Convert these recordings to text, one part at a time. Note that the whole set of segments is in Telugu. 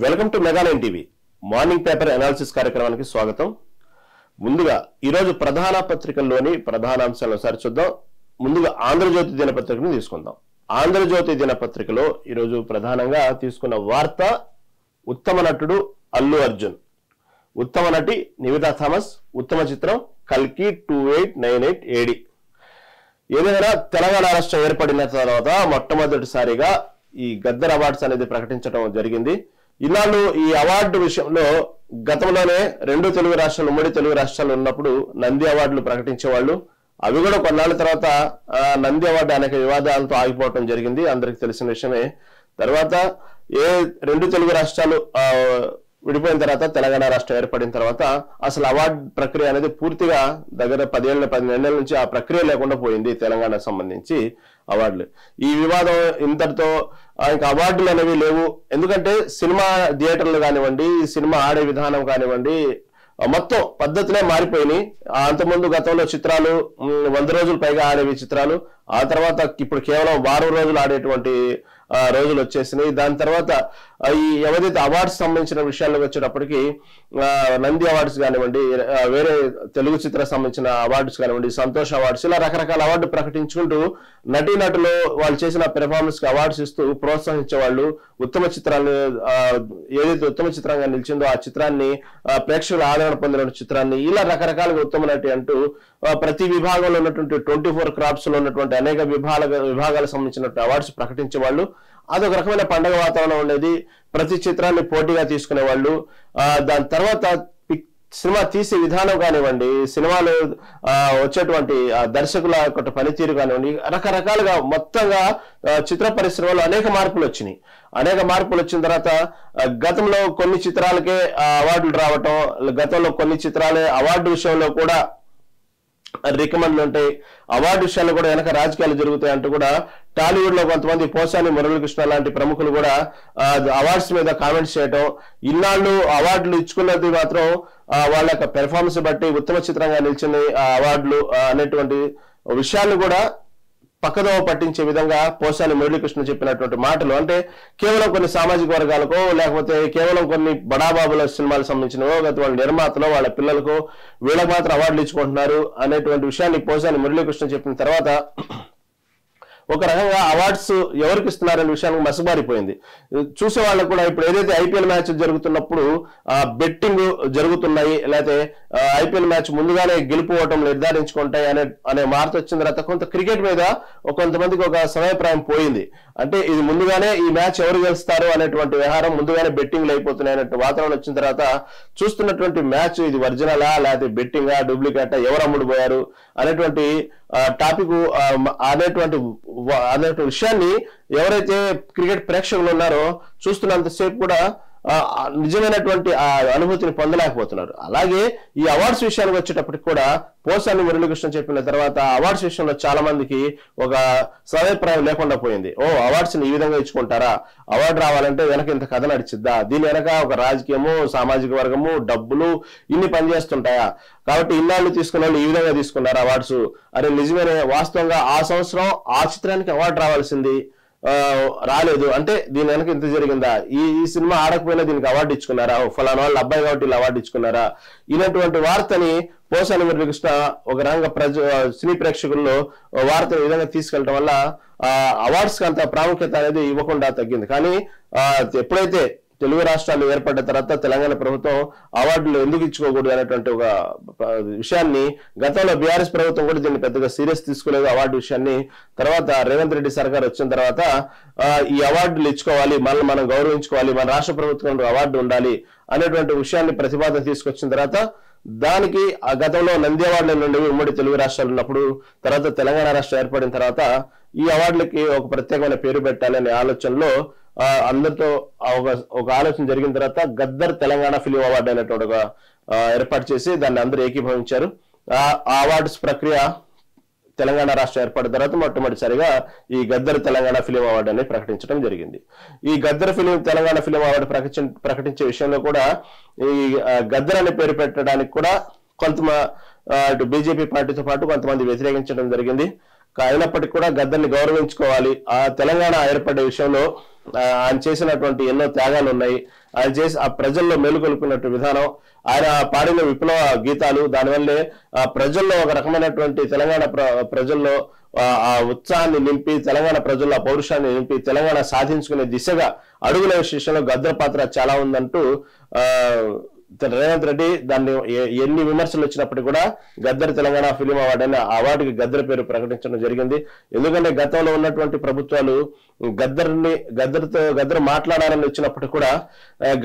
Welcome to Mega Nine TV morning paper analysis కార్యక్రమానికి స్వాగతం. ముందుగా ఈరోజు ప్రధాన పత్రికల్లోని ప్రధాన అంశాలను ఒకసారి చూద్దాం. ముందుగా ఆంధ్రజ్యోతి దినపత్రికను తీసుకుందాం. ఆంధ్రజ్యోతి దినపత్రికలో ఈరోజు ప్రధానంగా తీసుకున్న వార్త ఉత్తమ నటుడు అల్లు అర్జున్, ఉత్తమ నటి నివేదా థామస్, ఉత్తమ చిత్రం కల్కి 2898 AD. ఏదైనా తెలంగాణ రాష్ట్రం ఏర్పడిన తర్వాత మొట్టమొదటిసారిగా ఈ గద్దర్ అవార్డ్స్ అనేది ప్రకటించడం జరిగింది. ఇన్నాళ్ళు ఈ అవార్డు విషయంలో గతంలోనే రెండు తెలుగు రాష్ట్రాలు ఉమ్మడి తెలుగు రాష్ట్రాలు ఉన్నప్పుడు నంది అవార్డులు ప్రకటించేవాళ్ళు. అవి కూడా కొన్నాళ్ళ తర్వాత నంది అవార్డు అనేక వివాదాలతో ఆగిపోవటం జరిగింది, అందరికి తెలిసిన విషయమే. తర్వాత రెండు తెలుగు రాష్ట్రాలు విడిపోయిన తర్వాత తెలంగాణ రాష్ట్రం ఏర్పడిన తర్వాత అసలు అవార్డు ప్రక్రియ అనేది పూర్తిగా దగ్గర 12 నుంచి ఆ ప్రక్రియ లేకుండా పోయింది తెలంగాణకు సంబంధించి అవార్డులు. ఈ వివాదం ఇంతటితో ఇంకా అవార్డులు అనేవి లేవు. ఎందుకంటే సినిమా థియేటర్లు కానివ్వండి, సినిమా ఆడే విధానం కానివ్వండి, మొత్తం పద్ధతులే మారిపోయినాయి. అంతకుముందు గతంలో చిత్రాలు 100 రోజులు పైగా ఆడేవి చిత్రాలు, ఆ తర్వాత ఇప్పుడు కేవలం వారం రోజులు ఆడేటువంటి రోజులు వచ్చేసినాయి. దాని తర్వాత ఈ ఏదైతే అవార్డ్స్ సంబంధించిన విషయాలకు వచ్చేటప్పటికి నంది అవార్డ్స్ కానివ్వండి, వేరే తెలుగు చిత్ర సంబంధించిన అవార్డ్స్ కానివ్వండి, సంతోష్ అవార్డ్స్, ఇలా రకరకాల అవార్డు ప్రకటించుకుంటూ నటీనటులు వాళ్ళు చేసిన పెర్ఫార్మెన్స్ కి అవార్డ్స్ ఇస్తూ ప్రోత్సహించేవాళ్ళు. ఉత్తమ చిత్రాన్ని ఏదైతే ఉత్తమ చిత్రంగా నిలిచిందో ఆ చిత్రాన్ని, ప్రేక్షకుల ఆదరణ పొందిన చిత్రాన్ని, ఇలా రకరకాలుగా ఉత్తమ నటి అంటూ ప్రతి విభాగంలో ఉన్నటువంటి 24 క్రాప్స్ లో ఉన్నటువంటి అనేక విభాగాలకు సంబంధించిన అవార్డ్స్ ప్రకటించేవాళ్ళు. అదొక రకమైన పండగ వాతావరణం ఉండేది. ప్రతి చిత్రాన్ని పోటీగా తీసుకునేవాళ్ళు. దాని తర్వాత సినిమా తీసే విధానం కానివ్వండి, సినిమాలు వచ్చేటువంటి దర్శకుల పనితీరు కానివ్వండి, రకరకాలుగా మొత్తంగా చిత్ర పరిశ్రమలో అనేక మార్పులు వచ్చినాయి. అనేక మార్పులు వచ్చిన తర్వాత గతంలో కొన్ని చిత్రాలకే అవార్డులు రావటం, గతంలో కొన్ని చిత్రాలే అవార్డు విషయంలో కూడా రికమెండ్లు ఉంటాయి, అవార్డు విషయాల్లో కూడా వెనక రాజకీయాలు జరుగుతాయి అంటూ కూడా టాలీవుడ్ లో కొంతమంది పోసాని మురళీకృష్ణ లాంటి ప్రముఖులు కూడా అవార్డ్స్ మీద కామెంట్స్ చేయటం, ఇన్నాళ్ళు అవార్డులు ఇచ్చుకున్నది మాత్రం వాళ్ళ యొక్క పెర్ఫార్మెన్స్ బట్టి ఉత్తమ చిత్రంగా నిలిచిన అవార్డులు అనేటువంటి విషయాలు కూడా పక్కదోవ పట్టించే విధంగా పోసాని మురళీకృష్ణ చెప్పినటువంటి మాటలు, అంటే కేవలం కొన్ని సామాజిక వర్గాలకో లేకపోతే కేవలం కొన్ని బడాబాబుల సినిమాలకు సంబంధించినవో, వాళ్ళ నిర్మాతలో వాళ్ళ పిల్లలకు వీళ్ళకి మాత్రం అవార్డులు ఇచ్చుకుంటున్నారు అనేటువంటి విషయాన్ని పోసాని మురళీకృష్ణ చెప్పిన తర్వాత ఒక రకంగా అవార్డ్స్ ఎవరికి ఇస్తున్నారనే విషయానికి మసబారిపోయింది. చూసే వాళ్ళకు కూడా ఇప్పుడు ఏదైతే ఐపీఎల్ మ్యాచ్ జరుగుతున్నప్పుడు బెట్టింగ్ జరుగుతున్నాయి, లేకపోతే ఐపీఎల్ మ్యాచ్ ముందుగానే గెలుపు ఓటం నిర్ధారించుకుంటాయి అనే మార్పు వచ్చిన తర్వాత కొంత క్రికెట్ మీద కొంతమందికి ఒక సమయప్రాయం పోయింది. అంటే ఇది ముందుగానే ఈ మ్యాచ్ ఎవరు గెలుస్తారు అనేటువంటి వ్యవహారం ముందుగానే బెట్టింగ్లు అయిపోతున్నాయి అనే వాతావరణం వచ్చిన తర్వాత చూస్తున్నటువంటి మ్యాచ్ ఇది ఒరిజినలా లేకపోతే బెట్టింగా డూప్లికేటా, ఎవరు అమ్ముడు పోయారు అనేటువంటి టాపిక్ అనేటువంటి విషయాన్ని ఎవరైతే క్రికెట్ ప్రేక్షకులు ఉన్నారో చూస్తున్నంతసేపు కూడా నిజమైనటువంటి ఆ అనుభూతిని పొందలేకపోతున్నారు. అలాగే ఈ అవార్డ్స్ విషయానికి వచ్చేటప్పటికి కూడా పోసాని మురళీకృష్ణ చెప్పిన తర్వాత అవార్డ్స్ విషయంలో చాలా మందికి ఒక సమయప్రాయం లేకుండా పోయింది. అవార్డ్స్ ని ఈ విధంగా ఇచ్చుకుంటారా, అవార్డు రావాలంటే వెనక ఇంత కథ నడిచిద్దా, దీని వెనక ఒక రాజకీయము, సామాజిక వర్గము, డబ్బులు ఇన్ని పనిచేస్తుంటాయా, కాబట్టి ఇన్నాళ్ళు తీసుకున్న వాళ్ళు ఈ విధంగా తీసుకున్నారు అవార్డ్స్ అని నిజమైన వాస్తవంగా ఆ సంవత్సరం ఆ చిత్రానికి అవార్డు రావాల్సింది రాలేదు. అంటే దీని వెనక ఇంత జరిగిందా, ఈ సినిమా ఆడకపోయినా దీనికి అవార్డు ఇచ్చుకున్నారా, ఫలానా వాళ్ళు అబ్బాయి కాబట్టి వీళ్ళు అవార్డు ఇచ్చుకున్నారా, ఇలాంటి వార్తని పోసాని మురళీకృష్ణ ఒక రంగ సినీ ప్రేక్షకుల్లో వార్తను ఈ విధంగా తీసుకెళ్లడం వల్ల అవార్డ్స్ కి అంత ప్రాముఖ్యత అనేది ఇవ్వకుండా తగ్గింది. కానీ ఎప్పుడైతే తెలుగు రాష్ట్రాలు ఏర్పడ్డ తర్వాత తెలంగాణ ప్రభుత్వం అవార్డులు ఎందుకు ఇచ్చుకోకూడదు అనేటువంటి ఒక విషయాన్ని, గతంలో బీఆర్ఎస్ ప్రభుత్వం కూడా దీన్ని పెద్దగా సీరియస్ తీసుకోలేదు అవార్డు విషయాన్ని. తర్వాత రేవంత్ రెడ్డి సర్కార్ వచ్చిన తర్వాత ఈ అవార్డులు ఇచ్చుకోవాలి, మనల్ని మనం గౌరవించుకోవాలి, మన రాష్ట్ర ప్రభుత్వం అవార్డు ఉండాలి అనేటువంటి విషయాన్ని ప్రతిపాదన తీసుకొచ్చిన తర్వాత దానికి గతంలో నంది అవార్డుల నుండి ఉమ్మడి తెలుగు రాష్ట్రాలు ఉన్నప్పుడు, తర్వాత తెలంగాణ రాష్ట్రం ఏర్పడిన తర్వాత ఈ అవార్డులకి ఒక ప్రత్యేకమైన పేరు పెట్టాలి అనే ఆలోచనలో అందరితో ఒక ఆలోచన జరిగిన తర్వాత గద్దర్ తెలంగాణ ఫిలిం అవార్డు అనేటువంటి ఒక ఏర్పాటు చేసి దాన్ని అందరూ ఏకీభవించారు. ఆ అవార్డ్స్ ప్రక్రియ తెలంగాణ రాష్ట్రం ఏర్పడిన తర్వాత మొట్టమొదటిసారిగా ఈ గద్దర్ తెలంగాణ ఫిలిం అవార్డు అనేది ప్రకటించడం జరిగింది. ఈ గద్దర్ తెలంగాణ ఫిలిం అవార్డు ప్రకటించే విషయంలో కూడా ఈ గద్దర్ అనే పేరు పెట్టడానికి కూడా ఇటు బీజేపీ పార్టీతో పాటు కొంతమంది వ్యతిరేకించడం జరిగింది. అయినప్పటికీ కూడా గద్దర్ని గౌరవించుకోవాలి, ఆ తెలంగాణ ఏర్పడే విషయంలో ఆయన చేసినటువంటి ఎన్నో త్యాగాలు ఉన్నాయి. ఆయన చేసి ఆ ప్రజల్లో మేలుకొల్పినట్టు విధానం, ఆయన పాడిన విప్లవ గీతాలు, దానివల్లే ఆ ప్రజల్లో ఒక రకమైనటువంటి తెలంగాణ ప్రజల్లో ఆ ఉత్సాహాన్ని నింపి, తెలంగాణ ప్రజల్లో ఆ పౌరుషాన్ని నింపి తెలంగాణ సాధించుకునే దిశగా అడుగుల విషయంలో గద్దర్ పాత్ర చాలా ఉందంటూ రేవంత్ రెడ్డి దాన్ని ఎన్ని విమర్శలు వచ్చినప్పటికీ కూడా గద్దర్ తెలంగాణ ఫిలిం అవార్డు అనే అవార్డుకి గద్దర్ పేరు ప్రకటించడం జరిగింది. ఎందుకంటే గతంలో ఉన్నటువంటి ప్రభుత్వాలు గద్దర్ మాట్లాడాలని వచ్చినప్పటికీ కూడా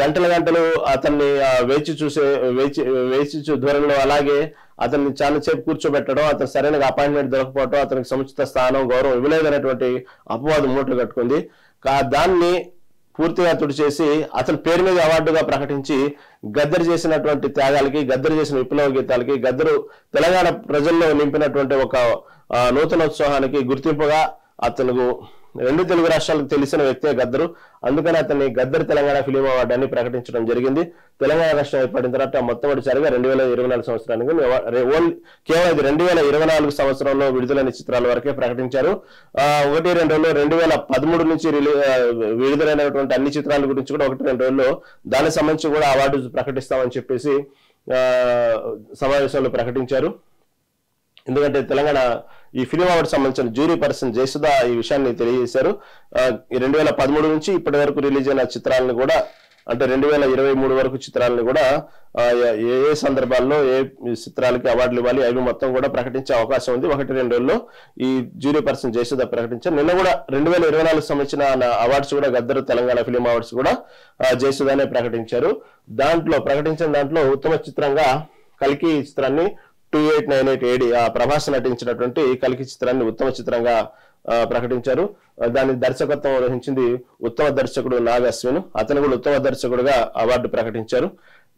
గంటలు అతన్ని వేచి ధోరణిలో, అలాగే అతన్ని చాలాసేపు కూర్చోబెట్టడం, అతను సరైన అపాయింట్మెంట్ దొరకపోవడం, అతనికి సముచిత స్థానం గౌరవం ఇవ్వలేదనేటువంటి అపవాదం మూట కట్టుకుంది. దాన్ని పూర్తిగా తుడిచేసి అతని పేరు మీద అవార్డుగా ప్రకటించి గద్దర్ చేసినటువంటి త్యాగాలకి, గద్దర్ చేసిన విప్లవ గీతాలకి, గద్దరు తెలంగాణ ప్రజల్లో నింపినటువంటి ఒక నూతనోత్సాహానికి గుర్తింపుగా అతను రెండు తెలుగు రాష్ట్రాలకు తెలిసిన వ్యక్తే గద్దరు. అందుకని అతన్ని గద్దర్ తెలంగాణ ఫిలిం అవార్డు అని ప్రకటించడం జరిగింది. తెలంగాణ రాష్ట్రం ఏర్పడిన తర్వాత మొట్టమొదటిసారిగా 2024 సంవత్సరానికి కేవలం ఇది 2024 సంవత్సరంలో విడుదలైన చిత్రాల వరకే ప్రకటించారు. 1-2 రోజుల్లో 2013 నుంచి విడుదలైనటువంటి అన్ని చిత్రాల గురించి కూడా 1-2 రోజుల్లో దానికి సంబంధించి కూడా అవార్డు ప్రకటిస్తామని చెప్పేసి సమావేశంలో ప్రకటించారు. ఎందుకంటే తెలంగాణ ఈ ఫిలిం అవార్డు సంబంధించిన జ్యూరీ పర్సన్ జయసుధ ఈ విషయాన్ని తెలియజేశారు. 2013 నుంచి ఇప్పటి వరకు రిలీజ్ అయిన చిత్రాలను కూడా, అంటే 2023 వరకు చిత్రాలను కూడా ఏ సందర్భాల్లో ఏ చిత్రాలకి అవార్డులు ఇవ్వాలి అవి మొత్తం కూడా ప్రకటించే అవకాశం ఉంది. 1-2 రోజుల్లో ఈ జ్యూరీ పర్సన్ జయసుధ ప్రకటించారు. నిన్న కూడా 2024 సంబంధించిన అవార్డ్స్ కూడా గద్దర్ తెలంగాణ ఫిలిం అవార్డ్స్ కూడా జయసుధనే ప్రకటించారు. ప్రకటించిన దాంట్లో ఉత్తమ చిత్రంగా కల్కి చిత్రాన్ని 2898 AD ప్రభాస్ నటించినటువంటి కల్కి చిత్రాన్ని ఉత్తమ చిత్రంగా ప్రకటించారు. దాని దర్శకత్వం వహించింది ఉత్తమ దర్శకుడు నాగ్ అశ్విన్, అతను కూడా ఉత్తమ దర్శకుడుగా అవార్డు ప్రకటించారు.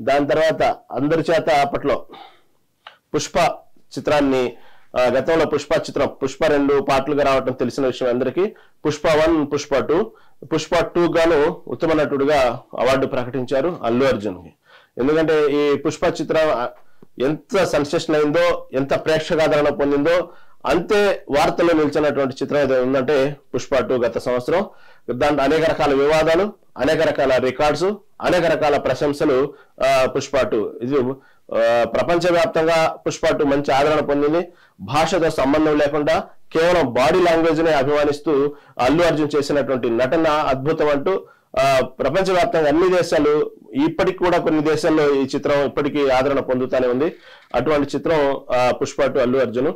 దాని తర్వాత అందరి చేత అప్పట్లో పుష్ప చిత్రాన్ని, గతంలో పుష్ప 2 పార్ట్లుగా రావటం తెలిసిన విషయం అందరికీ. పుష్ప 1, పుష్ప 2. పుష్ప 2 గాను ఉత్తమ నటుడుగా అవార్డు ప్రకటించారు అల్లు అర్జున్కి. ఎందుకంటే ఈ పుష్ప చిత్రం ఎంత సెన్సేషన్ అయిందో, ఎంత ప్రేక్షకాదరణ పొందిందో అంతే వార్తల్లో నిలిచినటువంటి చిత్రం ఏదో ఉందంటే పుష్ప 2 గత సంవత్సరం. దాంట్లో అనేక రకాల వివాదాలు, అనేక రకాల రికార్డ్స్, అనేక రకాల ప్రశంసలు పుష్ప 2. ఇది ప్రపంచవ్యాప్తంగా పుష్ప 2 మంచి ఆదరణ పొందింది. భాషతో సంబంధం లేకుండా కేవలం బాడీ లాంగ్వేజ్ ని అభిమానిస్తూ అల్లు అర్జున్ చేసినటువంటి నటన అద్భుతం అంటూ ప్రపంచవ్యాప్తంగా అన్ని దేశాలు, ఇప్పటికి కూడా కొన్ని దేశాల్లో ఈ చిత్రం ఇప్పటికీ ఆదరణ పొందుతూనే ఉంది. అటువంటి చిత్రం పుష్ప 2 అల్లు అర్జున్.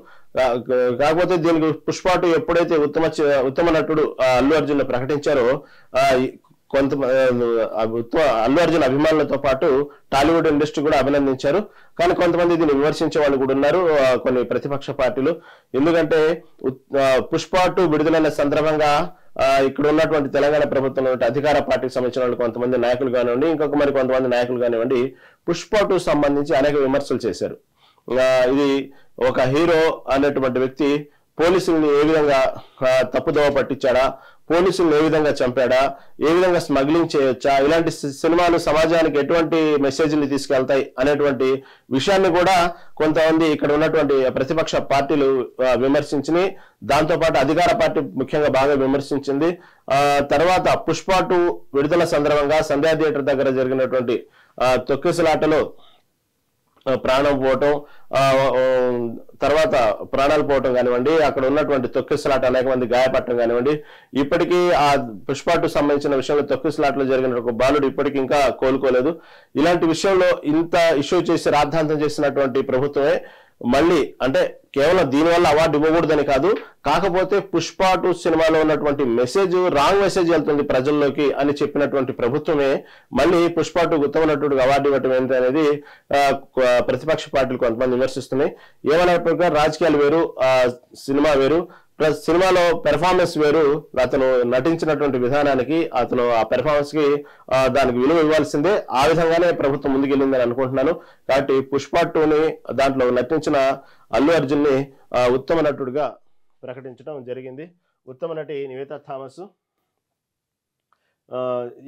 కాకపోతే దీనికి పుష్ప 2 ఎప్పుడైతే ఉత్తమ నటుడు అల్లు అర్జున్ ప్రకటించారో అల్లు అర్జున్ అభిమానులతో పాటు టాలీవుడ్ ఇండస్ట్రీ కూడా అభినందించారు. కానీ కొంతమంది దీన్ని విమర్శించే వాళ్ళు కూడా ఉన్నారు, కొన్ని ప్రతిపక్ష పార్టీలు. ఎందుకంటే పుష్ప 2 విడుదలైన సందర్భంగా ఇక్కడ ఉన్నటువంటి తెలంగాణ ప్రభుత్వం అధికార పార్టీకి సంబంధించిన వాళ్ళు కొంతమంది నాయకులు కానివ్వండి, ఇంకొక కొంతమంది నాయకులు కానివ్వండి, పుష్ప 2 సంబంధించి అనేక విమర్శలు చేశారు. ఇది ఒక హీరో అనేటువంటి వ్యక్తి పోలీసుల్ని ఏ విధంగా తప్పుదోవ పట్టించాడా, పోలీసులను ఏ విధంగా చంపాడా, ఏ విధంగా స్మగ్లింగ్ చేయొచ్చా, ఇలాంటి సినిమాలు సమాజానికి ఎటువంటి మెసేజ్ని తీసుకెళ్తాయి అనేటువంటి విషయాన్ని కూడా కొంతమంది ఇక్కడ ఉన్నటువంటి ప్రతిపక్ష పార్టీలు విమర్శించి, దాంతోపాటు అధికార పార్టీ ముఖ్యంగా బాగా విమర్శించింది. తర్వాత పుష్ప 2 విడుదల సందర్భంగా సంధ్యా థియేటర్ దగ్గర జరిగినటువంటి తొక్కిసలాటలో ప్రాణం పోవటం, తర్వాత ప్రాణాలు పోవటం కానివ్వండి, అక్కడ ఉన్నటువంటి తొక్కిసలాట అనేక మంది గాయపడటం కానివ్వండి, ఇప్పటికీ ఆ పుష్ప 2 సంబంధించిన విషయంలో తొక్కిసలాటలో జరిగిన ఒక బాలుడు ఇప్పటికీ ఇంకా కోలుకోలేదు. ఇలాంటి విషయంలో ఇంత ఇష్యూ చేసి రాద్ధాంతం చేసినటువంటి ప్రభుత్వమే మళ్ళీ, అంటే కేవలం దీనివల్ల అవార్డు ఇవ్వకూడదని కాదు, కాకపోతే పుష్ప 2 సినిమాలో ఉన్నటువంటి మెసేజ్ రాంగ్ మెసేజ్ వెళ్తుంది ప్రజల్లోకి అని చెప్పినటువంటి ప్రభుత్వమే మళ్ళీ పుష్ప 2 ఉత్తమ నటుడికి అవార్డు ఇవ్వటం ఏంటి అనేది ప్రతిపక్ష పార్టీలు కొంతమంది విమర్శిస్తున్నాయి. ఏమైనప్పటికీ రాజకీయాలు వేరు, సినిమా వేరు, సినిమాలో పెర్ఫార్మెన్స్ వేరు. అతను నటించినటువంటి విధానానికి, అతను ఆ పెర్ఫార్మెన్స్ కి దానికి విలువ ఇవ్వాల్సిందే. ఆ విధంగానే ప్రభుత్వం ముందుకెళ్ళిందని అనుకుంటున్నాను. కాబట్టి పుష్ప 2ని దాంట్లో నటించిన అల్లు అర్జున్ ని ఉత్తమ నటుడిగా ప్రకటించడం జరిగింది. ఉత్తమ నటి నివేతా థామస్.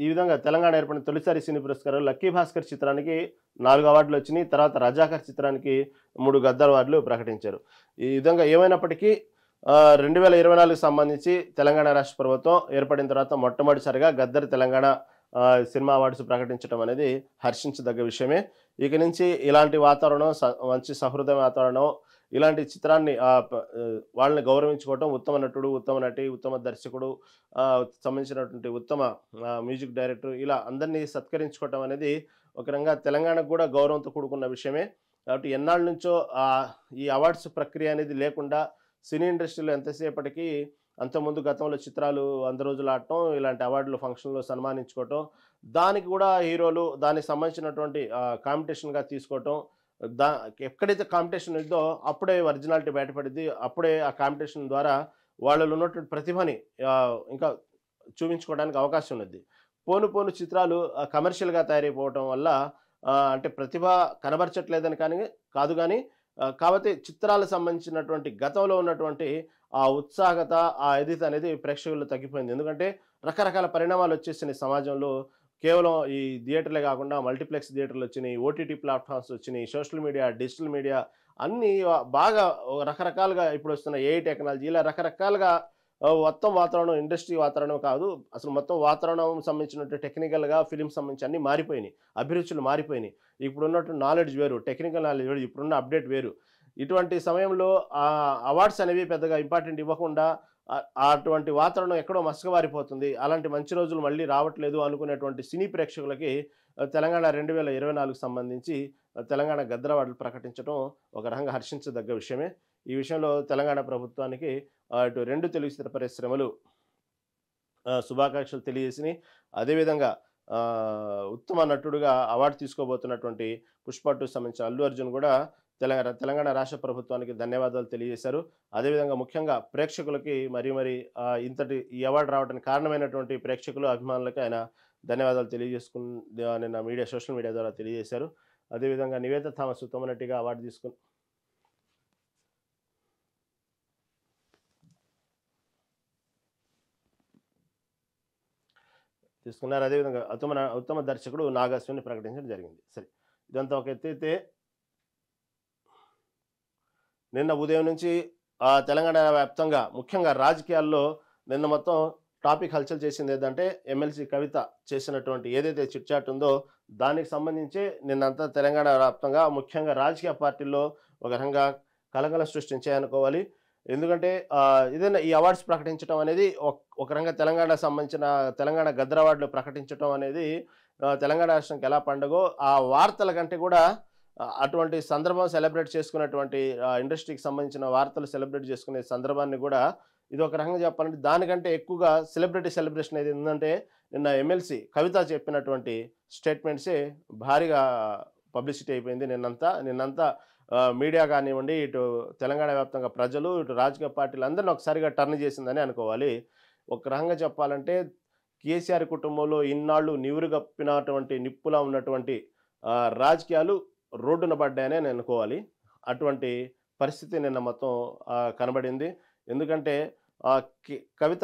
ఈ విధంగా తెలంగాణ ఏర్పడిన తొలిసారి సినీ పురస్కారాలు లక్కీ భాస్కర్ చిత్రానికి 4 అవార్డులు వచ్చినాయి. తర్వాత రజాకర్ చిత్రానికి 3 గద్దర్ అవార్డులు ప్రకటించారు. ఈ విధంగా ఏమైనప్పటికీ 2024 సంబంధించి తెలంగాణ రాష్ట్ర ప్రభుత్వం ఏర్పడిన తర్వాత మొట్టమొదటిసారిగా గద్దర్ తెలంగాణ సినిమా అవార్డ్స్ ప్రకటించడం అనేది హర్షించదగ్గ విషయమే. ఇక నుంచి ఇలాంటి వాతావరణం మంచి సహృదయ వాతావరణం ఇలాంటి చిత్రాన్ని వాళ్ళని గౌరవించుకోవటం, ఉత్తమ నటుడు, ఉత్తమ నటి, ఉత్తమ దర్శకుడు, సంబంధించినటువంటి ఉత్తమ మ్యూజిక్ డైరెక్టర్ ఇలా అందరినీ సత్కరించుకోవటం అనేది ఒక రకంగా తెలంగాణకు కూడా గౌరవంతో కూడుకున్న విషయమే. కాబట్టి ఎన్నాళ్ళ నుంచో ఈ అవార్డ్స్ ప్రక్రియ అనేది లేకుండా సినీ ఇండస్ట్రీలో ఎంతసేపటికి అంతకుముందు గతంలో చిత్రాలు 100 రోజులు ఆడటం, ఇలాంటి అవార్డులు ఫంక్షన్లో సన్మానించుకోవటం, దానికి కూడా హీరోలు దానికి సంబంధించినటువంటి కాంపిటీషన్గా తీసుకోవటం, దా ఎక్కడైతే కాంపిటీషన్ ఉందో అప్పుడే ఒరిజినాలిటీ బయటపడింది. అప్పుడే ఆ కాంపిటీషన్ ద్వారా వాళ్ళలో ఉన్నటువంటి ప్రతిభని ఇంకా చూపించుకోవడానికి అవకాశం ఉన్నది. పోను పోను చిత్రాలు కమర్షియల్గా తయారైపోవటం వల్ల అంటే ప్రతిభ కనబరచట్లేదని కాదు కానీ కాకపోతే చిత్రాలకు సంబంధించినటువంటి గతంలో ఉన్నటువంటి ఆ ఉత్సాహత, ఆ ఎదిత అనేది ప్రేక్షకుల్లో తగ్గిపోయింది. ఎందుకంటే రకరకాల పరిణామాలు వచ్చేసినాయి సమాజంలో. కేవలం ఈ థియేటర్లే కాకుండా మల్టీప్లెక్స్ థియేటర్లు వచ్చినాయి, ఓటీటీ ప్లాట్ఫామ్స్ వచ్చినాయి, సోషల్ మీడియా, డిజిటల్ మీడియా అన్నీ బాగా రకరకాలుగా ఇప్పుడు వస్తున్న ఏఐ టెక్నాలజీ ఇలా రకరకాలుగా మొత్తం వాతావరణం ఇండస్ట్రీ వాతావరణం కాదు అసలు మొత్తం వాతావరణం సంబంధించినట్టు టెక్నికల్గా ఫిలిం సంబంధించి అన్నీ మారిపోయినాయి, అభిరుచులు మారిపోయినాయి. ఇప్పుడు ఉన్నట్టు నాలెడ్జ్ వేరు, టెక్నికల్ నాలెడ్జ్ వేరు, ఇప్పుడున్న అప్డేట్ వేరు. ఇటువంటి సమయంలో అవార్డ్స్ అనేవి పెద్దగా ఇంపార్టెంట్ ఇవ్వకుండా అటువంటి వాతావరణం ఎక్కడో మసకబారిపోతుంది. అలాంటి మంచి రోజులు మళ్ళీ రావట్లేదు అనుకునేటువంటి సినీ ప్రేక్షకులకి తెలంగాణ 2024 సంబంధించి తెలంగాణ గద్దర్ అవార్డులు ప్రకటించడం ఒక రకంగా హర్షించదగ్గ విషయమే. ఈ విషయంలో తెలంగాణ ప్రభుత్వానికి ఇటు 2 తెలుగు చిత్ర పరిశ్రమలు శుభాకాంక్షలు తెలియజేసినాయి. అదేవిధంగా ఉత్తమ నటుడుగా అవార్డు తీసుకోబోతున్నటువంటి పుష్ప 2 సంబంధించిన అల్లు అర్జున్ కూడా తెలంగాణ రాష్ట్ర ప్రభుత్వానికి ధన్యవాదాలు తెలియజేశారు. అదేవిధంగా ముఖ్యంగా ప్రేక్షకులకి మరి ఇంతటి ఈ అవార్డు రావడానికి కారణమైనటువంటి ప్రేక్షకులు, అభిమానులకి ఆయన ధన్యవాదాలు నిన్న సోషల్ మీడియా ద్వారా తెలియజేశారు. అదేవిధంగా నివేత థామస్ ఉత్తమ నటిగా అవార్డు తీసుకున్నారు. అదేవిధంగా ఉత్తమ దర్శకుడు నాగార్జునని ప్రకటించడం జరిగింది. సరే, ఇదంతా ఒక ఎత్తైతే నిన్న ఉదయం నుంచి తెలంగాణ వ్యాప్తంగా ముఖ్యంగా రాజకీయాల్లో నిన్న మొత్తం టాపిక్ హల్చల్ చేసింది ఏంటంటే ఎమ్మెల్సీ కవిత చేసినటువంటి ఏదైతే చిట్చాట్ ఉందో దానికి సంబంధించి నిన్నంతా తెలంగాణ వ్యాప్తంగా ముఖ్యంగా రాజకీయ పార్టీల్లో ఒక రకంగా కలకలం సృష్టించాయనుకోవాలి. ఎందుకంటే ఏదైనా ఈ అవార్డ్స్ ప్రకటించడం అనేది ఒక రకంగా తెలంగాణ గద్దర్ అవార్డులు ప్రకటించడం అనేది తెలంగాణ రాష్ట్రానికి ఎలా పండుగో ఆ వార్తల కంటే కూడా అటువంటి సందర్భం సెలబ్రేట్ చేసుకున్నటువంటి ఇండస్ట్రీకి సంబంధించిన వార్తలు సెలబ్రేట్ చేసుకునే సందర్భాన్ని కూడా ఇది ఒక రకంగా చెప్పాలంటే దానికంటే ఎక్కువగా సెలబ్రేషన్ ఏది ఏంటంటే నిన్న ఎమ్మెల్సీ కవిత చెప్పినటువంటి స్టేట్మెంట్సే భారీగా పబ్లిసిటీ అయిపోయింది. నిన్నంతా మీడియా కానివ్వండి, ఇటు తెలంగాణ వ్యాప్తంగా ప్రజలు, ఇటు రాజకీయ పార్టీలు అందరినీ ఒకసారిగా టర్న్ చేసిందని అనుకోవాలి. ఒక రకంగా చెప్పాలంటే కేసీఆర్ కుటుంబంలో ఇన్నాళ్ళు నివురుగప్పినటువంటి నిప్పులా ఉన్నటువంటి రాజకీయాలు రోడ్డున పడ్డాయని నేను అనుకోవాలి. అటువంటి పరిస్థితి నిన్న మొత్తం కనబడింది. ఎందుకంటే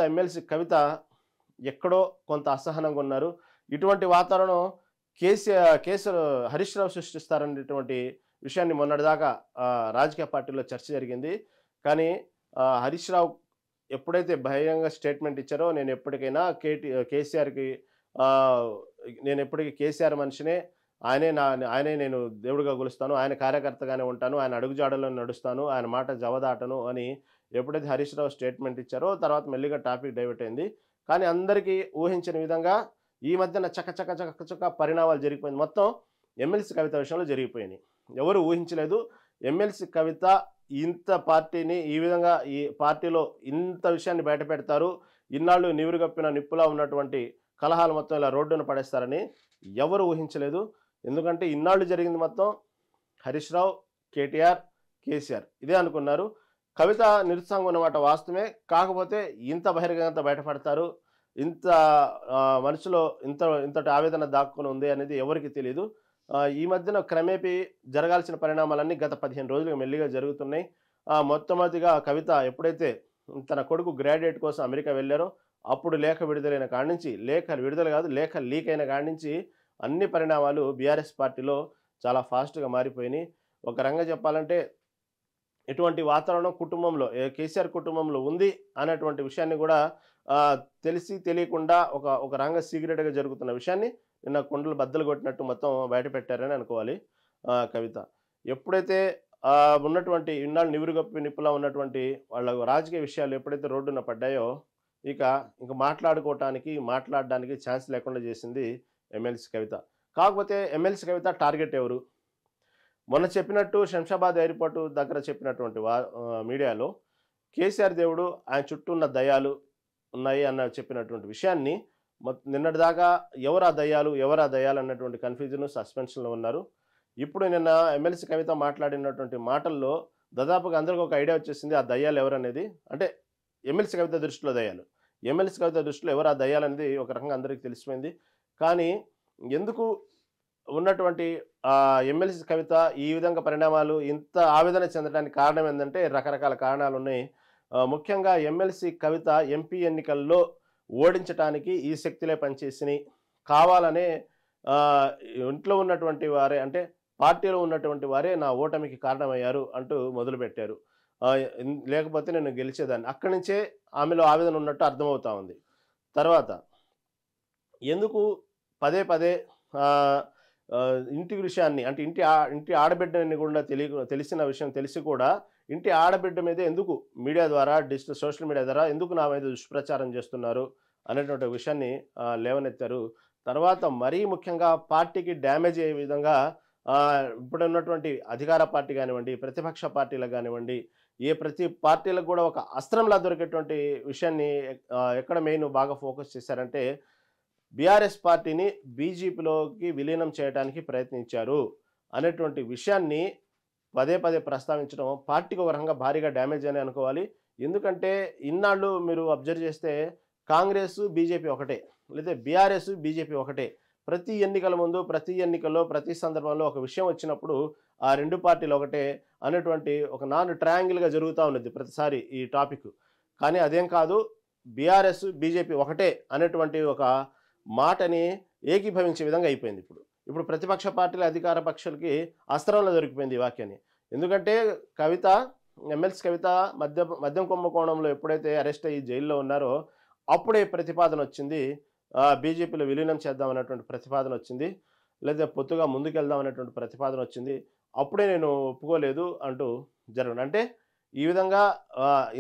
ఎమ్మెల్సీ కవిత ఎక్కడో కొంత అసహనంగా ఉన్నారు. ఇటువంటి వాతావరణం కేసులు హరీష్ రావు సృష్టిస్తారనేటువంటి విషయాన్ని మొన్నటిదాకా రాజకీయ పార్టీలో చర్చ జరిగింది. కానీ హరీష్ రావు ఎప్పుడైతే బహిరంగ స్టేట్మెంట్ ఇచ్చారో నేను ఎప్పటికైనా కేసీఆర్ మనిషినే, ఆయనే నేను దేవుడిగా కొలుస్తాను, ఆయన కార్యకర్తగానే ఉంటాను, ఆయన అడుగుజాడల్లో నడుస్తాను, ఆయన మాట జవదాటను అని ఎప్పుడైతే హరీష్ రావు స్టేట్మెంట్ ఇచ్చారో తర్వాత మెల్లిగా టాపిక్ డైవర్ట్ అయింది. కానీ అందరికీ ఊహించిన విధంగా ఈ మధ్యన చక్క పరిణామాలు జరిగిపోయింది. మొత్తం ఎమ్మెల్సీ కవిత విషయంలో జరిగిపోయినాయి. ఎవరు ఊహించలేదు ఎమ్మెల్సీ కవిత ఇంత పార్టీని ఈ విధంగా ఈ పార్టీలో ఇంత విషయాన్ని బయట పెడతారు, ఇన్నాళ్ళు నివురుగప్పిన నిప్పులా ఉన్నటువంటి కలహాలు మొత్తం ఇలా రోడ్డున పడేస్తారని ఎవరు ఊహించలేదు. ఎందుకంటే ఇన్నాళ్ళు జరిగింది మొత్తం హరీష్ రావు, కేసీఆర్ ఇదే అనుకున్నారు. కవిత నిరుత్సాహంగా ఉన్నమాట వాస్తవమే. కాకపోతే ఇంత బహిరంగంగా బయటపడతారు, ఇంత మనసులో ఇంతటి ఆవేదన దాక్కుని ఉంది అనేది ఎవరికి తెలియదు. ఈ మధ్యన క్రమేపీ జరగాల్సిన పరిణామాలన్నీ గత 15 రోజులుగా మెల్లిగా జరుగుతున్నాయి. మొట్టమొదటిగా కవిత ఎప్పుడైతే తన కొడుకు గ్రాడ్యుయేట్ కోసం అమెరికా వెళ్ళారో అప్పుడు లేఖ విడుదలైన కాడి నుంచి, లేఖ లీక్ అయిన కాడి నుంచి అన్ని పరిణామాలు బీఆర్ఎస్ పార్టీలో చాలా ఫాస్ట్గా మారిపోయినాయి. ఒక రంగా చెప్పాలంటే ఇటువంటి వాతావరణం కుటుంబంలో కేసీఆర్ కుటుంబంలో ఉంది అనేటువంటి విషయాన్ని కూడా తెలిసి తెలియకుండా ఒక రంగ సీక్రెట్గా జరుగుతున్న విషయాన్ని నిన్న కుండలు బద్దలు కొట్టినట్టు మొత్తం బయట పెట్టారని అనుకోవాలి కవిత. ఎప్పుడైతే ఉన్నటువంటి ఇన్నాళ్ళు నివురుగప్పి నిప్పులా ఉన్నటువంటి వాళ్ళ రాజకీయ విషయాలు ఎప్పుడైతే రోడ్డున పడ్డాయో ఇంక మాట్లాడడానికి ఛాన్స్ లేకుండా చేసింది ఎమ్మెల్సీ కవిత. కాకపోతే ఎమ్మెల్సీ కవిత టార్గెట్ ఎవరు? మొన్న చెప్పినట్టు శంషాబాద్ ఎయిర్పోర్టు దగ్గర చెప్పినటువంటి మీడియాలో కేసీఆర్ దేవుడు ఆయన చుట్టూ ఉన్న దయ్యాలు ఉన్నాయి అన్న చెప్పినటువంటి విషయాన్ని నిన్నటిదాకా ఎవరు ఆ దయ్యాలు అన్నటువంటి కన్ఫ్యూజన్ సస్పెన్షన్లో ఉన్నారు. ఇప్పుడు నిన్న ఎమ్మెల్సీ కవిత మాట్లాడినటువంటి మాటల్లో దాదాపుగా అందరికీ ఒక ఐడియా వచ్చేసింది ఆ దయ్యాలు ఎవరు అనేది. అంటే ఎమ్మెల్సీ కవిత దృష్టిలో దయ్యాలు, ఎమ్మెల్సీ కవిత దృష్టిలో ఎవరు ఆ దయ్యాలు అనేది ఒక రకంగా అందరికీ తెలిసిపోయింది. కానీ ఎందుకు ఉన్నటువంటి ఎమ్మెల్సీ కవిత ఈ విధంగా పరిణామాలు ఇంత ఆవేదన చెందడానికి కారణం ఏంటంటే రకరకాల కారణాలు ఉన్నాయి. ముఖ్యంగా ఎమ్మెల్సీ కవిత ఎంపీ ఎన్నికల్లో ఓడించడానికి ఈ శక్తులే పనిచేసినాయి, కావాలనే ఇంట్లో ఉన్నటువంటి వారే అంటే పార్టీలో ఉన్నటువంటి వారే నా ఓటమికి కారణమయ్యారు అంటూ మొదలుపెట్టారు. లేకపోతే నేను గెలిచేదాన్ని. అక్కడి నుంచే ఆమెలో ఆవేదన ఉన్నట్టు అర్థమవుతా ఉంది. తర్వాత ఎందుకు పదే పదే ఇంటి విషయాన్ని అంటే ఇంటి ఆడబిడ్డని కూడా తెలిసిన విషయం తెలిసి కూడా ఇంటి ఆడబిడ్డ మీద ఎందుకు మీడియా ద్వారా డిజిటల్ సోషల్ మీడియా ద్వారా ఎందుకు నా మీద దుష్ప్రచారం చేస్తున్నారు అనేటువంటి విషయాన్ని లేవనెత్తారు. తర్వాత మరీ ముఖ్యంగా పార్టీకి డ్యామేజ్ అయ్యే విధంగా ఇప్పుడు ఉన్నటువంటి అధికార పార్టీ కానివ్వండి, ప్రతిపక్ష పార్టీలకు కానివ్వండి, ప్రతి పార్టీలకు కూడా ఒక అస్త్రంలా దొరికేటువంటి విషయాన్ని ఎక్కడ మెయిన్ బాగా ఫోకస్ చేశారంటే బీఆర్ఎస్ పార్టీని బీజేపీలోకి విలీనం చేయడానికి ప్రయత్నించారు అనేటువంటి విషయాన్ని పదే పదే ప్రస్తావించడం పార్టీకి ఒక రకంగా భారీగా డ్యామేజ్ అని అనుకోవాలి. ఎందుకంటే ఇన్నాళ్ళు మీరు అబ్జర్వ్ చేస్తే కాంగ్రెస్ బీజేపీ ఒకటే, లేదా బీఆర్ఎస్ బీజేపీ ఒకటే. ప్రతి ఎన్నికల ముందు ప్రతి ఎన్నికల్లో ప్రతి సందర్భంలో ఒక విషయం వచ్చినప్పుడు ఆ రెండు పార్టీలు ఒకటే అనేటువంటి ఒక ట్రయాంగిల్గా జరుగుతూ ఉన్నది ప్రతిసారి ఈ టాపిక్. కానీ అదేం కాదు, బీఆర్ఎస్ బీజేపీ ఒకటే అనేటువంటి ఒక మాటని ఏకీభవించే విధంగా అయిపోయింది. ఇప్పుడు ప్రతిపక్ష పార్టీల అధికార పక్షాలకి అస్త్రంలో దొరికిపోయింది ఈ వాక్యాన్ని. ఎందుకంటే కవిత ఎమ్మెల్సీ కవిత మద్యం కుంభకోణంలో ఎప్పుడైతే అరెస్ట్ అయ్యి జైల్లో ఉన్నారో అప్పుడే ప్రతిపాదన వచ్చింది, బీజేపీలో విలీనం చేద్దాం అనేటువంటి ప్రతిపాదన వచ్చింది, లేదా పొత్తుగా ముందుకెళ్దాం అనేటువంటి ప్రతిపాదన వచ్చింది. అప్పుడే నేను ఒప్పుకోలేదు అంటూ జరగను. అంటే ఈ విధంగా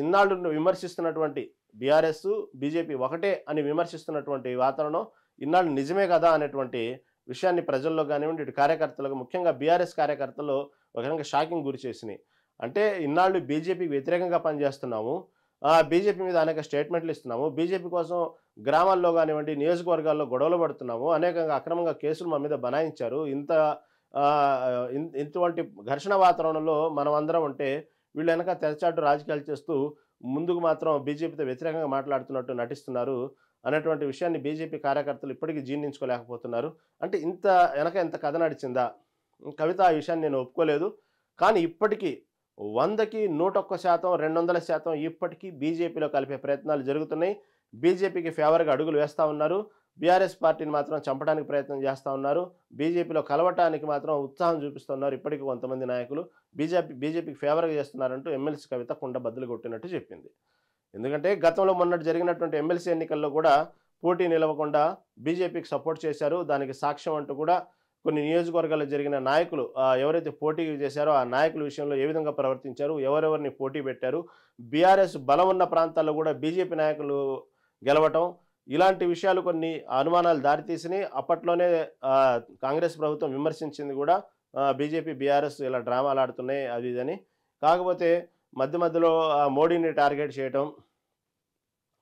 ఇన్నాళ్ళు విమర్శిస్తున్నటువంటి బీఆర్ఎస్ బీజేపీ ఒకటే అని విమర్శిస్తున్నటువంటి వాతావరణం ఇన్నాళ్ళు నిజమే కదా అనేటువంటి విషయాన్ని ప్రజల్లో కానివ్వండి, ఇటు కార్యకర్తలకు ముఖ్యంగా బీఆర్ఎస్ కార్యకర్తలు ఒక రకంగా షాకింగ్ గురి చేసినాయి. అంటే ఇన్నాళ్ళు బీజేపీకి వ్యతిరేకంగా పనిచేస్తున్నాము, బీజేపీ మీద అనేక స్టేట్మెంట్లు ఇస్తున్నాము, బీజేపీ కోసం గ్రామాల్లో కానివ్వండి నియోజకవర్గాల్లో గొడవలు పడుతున్నాము, అనేకంగా అక్రమంగా కేసులు మా మీద బనాయించారు, ఇటువంటి ఘర్షణ వాతావరణంలో మనం అందరం ఉంటే వీళ్ళు వెనక తెరచాటు రాజకీయాలు చేస్తూ ముందుకు మాత్రం బీజేపీతో వ్యతిరేకంగా మాట్లాడుతున్నట్టు నటిస్తున్నారు అనేటువంటి విషయాన్ని బీజేపీ కార్యకర్తలు ఇప్పటికీ జీర్ణించుకోలేకపోతున్నారు. అంటే ఎంత కథ నడిచిందా కవిత? ఆ విషయాన్ని నేను ఒప్పుకోలేదు. కానీ ఇప్పటికీ 100కి 101%, 200% ఇప్పటికీ బీజేపీలో కలిపే ప్రయత్నాలు జరుగుతున్నాయి. బీజేపీకి ఫేవర్గా అడుగులు వేస్తూ ఉన్నారు. బీఆర్ఎస్ పార్టీని మాత్రం చంపడానికి ప్రయత్నం చేస్తూ ఉన్నారు. బీజేపీలో కలవటానికి మాత్రం ఉత్సాహం చూపిస్తున్నారు ఇప్పటికీ కొంతమంది నాయకులు. బీజేపీకి ఫేవర్గా చేస్తున్నారంటూ ఎమ్మెల్సీ కవిత కుండ బద్దలు కొట్టినట్టు చెప్పింది. ఎందుకంటే గతంలో మొన్నటి జరిగినటువంటి ఎమ్మెల్సీ ఎన్నికల్లో కూడా పోటీ నిలవకుండా బీజేపీకి సపోర్ట్ చేశారు. దానికి సాక్ష్యం అంటూ కూడా కొన్ని నియోజకవర్గాల్లో జరిగిన నాయకులు ఎవరైతే పోటీ చేశారో ఆ నాయకుల విషయంలో ఏ విధంగా ప్రవర్తించారు, ఎవరెవరిని పోటీ పెట్టారు, బీఆర్ఎస్ బలం ఉన్న ప్రాంతాల్లో కూడా బీజేపీ నాయకులు గెలవటం, ఇలాంటి విషయాలు కొన్ని అనుమానాలు దారితీసినాయి. అప్పట్లోనే కాంగ్రెస్ ప్రభుత్వం విమర్శించింది కూడా, బీజేపీ బీఆర్ఎస్ ఇలా డ్రామాలు ఆడుతున్నాయి అది ఇదని. కాకపోతే మధ్యలో మోడీని టార్గెట్ చేయటం,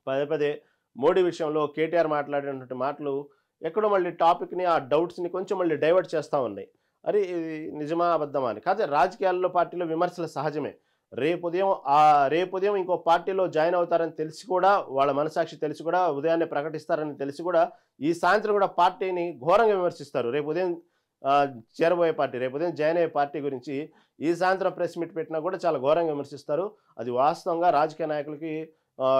పదే మోడీ విషయంలో కేటీఆర్ మాట్లాడినటువంటి మాటలు ఎక్కడో మళ్ళీ టాపిక్ని ఆ డౌట్స్ని కొంచెం మళ్ళీ డైవర్ట్ చేస్తూ ఉన్నాయి. అది నిజమా అబద్ధమా అని. కాదు, రాజకీయాల్లో పార్టీలో విమర్శలు సహజమే. రేపు ఉదయం ఇంకో పార్టీలో జాయిన్ అవుతారని తెలిసి కూడా, వాళ్ళ మనసాక్షి తెలిసి కూడా, ఉదయాన్నే ప్రకటిస్తారని తెలిసి కూడా ఈ సాయంత్రం కూడా పార్టీని ఘోరంగా విమర్శిస్తారు. రేపు ఉదయం చేరబోయే పార్టీ, రేపు ఉదయం జాయిన్ అయ్యే పార్టీ గురించి ఈ సాయంత్రం ప్రెస్ మీట్ పెట్టినా కూడా చాలా ఘోరంగా విమర్శిస్తారు. అది వాస్తవంగా రాజకీయ నాయకులకి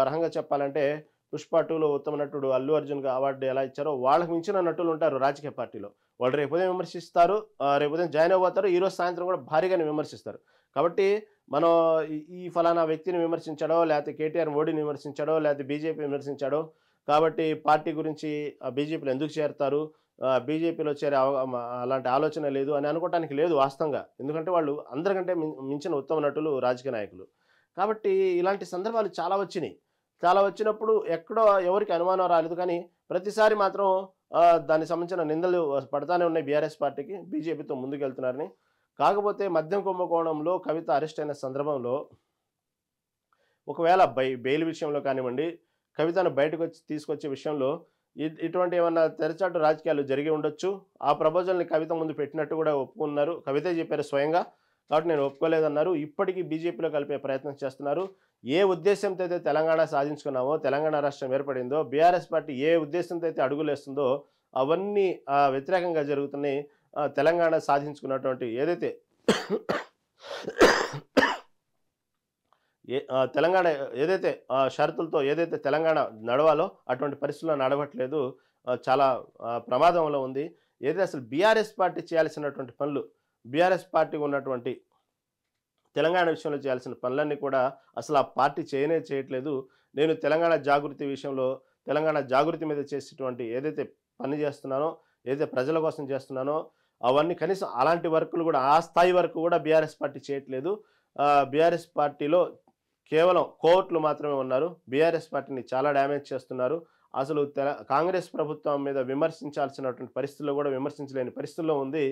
రకంగా చెప్పాలంటే పుష్ప 2లో ఉత్తమ నటుడు అల్లు అర్జున్గా అవార్డు ఎలా ఇచ్చారో వాళ్ళకి మించిన నటులు ఉంటారు రాజకీయ పార్టీలో. వాళ్ళు రేపు ఉదయం విమర్శిస్తారు, రేపు ఉదయం జాయిన్ అవ్వబోతారు, ఈరోజు సాయంత్రం కూడా భారీగానే విమర్శిస్తారు. కాబట్టి మనం ఈ ఫలానా వ్యక్తిని విమర్శించాడో, లేకపోతే కేటీఆర్ మోడీని విమర్శించాడో, లేకపోతే బీజేపీ విమర్శించాడో, కాబట్టి పార్టీ గురించి బీజేపీలో ఎందుకు చేరతారు, బీజేపీలో చేరే అలాంటి ఆలోచన లేదు అని అనుకోవటానికి లేదు వాస్తవంగా. ఎందుకంటే వాళ్ళు అందరికంటే మించిన ఉత్తమ నటులు రాజకీయ నాయకులు. కాబట్టి ఇలాంటి సందర్భాలు చాలా వచ్చినాయి. చాలా వచ్చినప్పుడు ఎక్కడో ఎవరికి అనుమానం రాలేదు. కానీ ప్రతిసారి మాత్రం దానికి సంబంధించిన నిందలు పడతానే ఉన్నాయి బీఆర్ఎస్ పార్టీకి, బీజేపీతో ముందుకెళ్తున్నారని. కాకపోతే మద్యం కుంభకోణంలో కవిత అరెస్ట్ అయిన సందర్భంలో ఒకవేళ బెయిల్ విషయంలో కానివ్వండి, కవితను బయటకు తీసుకొచ్చే విషయంలో ఇటువంటి ఏమన్నా తెరచాటు రాజకీయాలు జరిగి ఉండొచ్చు. ఆ ప్రపోజల్ని కవిత ముందు పెట్టినట్టు కూడా ఒప్పుకున్నారు. కవితే చెప్పారు స్వయంగా. కాబట్టి నేను ఒప్పుకోలేదన్నారు. ఇప్పటికీ బీజేపీలో కలిపే ప్రయత్నం చేస్తున్నారు. ఏ ఉద్దేశంతో అయితే తెలంగాణ సాధించుకున్నామో, తెలంగాణ రాష్ట్రం ఏర్పడిందో, బీఆర్ఎస్ పార్టీ ఏ ఉద్దేశంతో అయితే అడుగులేస్తుందో అవన్నీ వ్యతిరేకంగా జరుగుతున్నాయి. తెలంగాణ సాధించుకున్నటువంటి ఏదైతే తెలంగాణ ఏదైతే షరతులతో ఏదైతే తెలంగాణ నడవాలో అటువంటి పరిస్థితుల్లో నడవట్లేదు. చాలా ప్రమాదంలో ఉంది. ఏదైతే అసలు బీఆర్ఎస్ పార్టీ చేయాల్సినటువంటి పనులు, బీఆర్ఎస్ పార్టీకి ఉన్నటువంటి తెలంగాణ విషయంలో చేయాల్సిన పనులన్నీ కూడా అసలు ఆ పార్టీ చేయట్లేదు. నేను తెలంగాణ జాగృతి విషయంలో, తెలంగాణ జాగృతి మీద చేసేటువంటి ఏదైతే పని చేస్తున్నానో, ఏదైతే ప్రజల కోసం చేస్తున్నానో అవన్నీ కనీసం అలాంటి వర్కులు కూడా, ఆ స్థాయి వరకు కూడా బీఆర్ఎస్ పార్టీ చేయట్లేదు. బీఆర్ఎస్ పార్టీలో కేవలం కోర్టులు మాత్రమే ఉన్నారు. బీఆర్ఎస్ పార్టీని చాలా డ్యామేజ్ చేస్తున్నారు. అసలు కాంగ్రెస్ ప్రభుత్వం మీద విమర్శించాల్సినటువంటి పరిస్థితుల్లో కూడా విమర్శించలేని పరిస్థితుల్లో ఉంది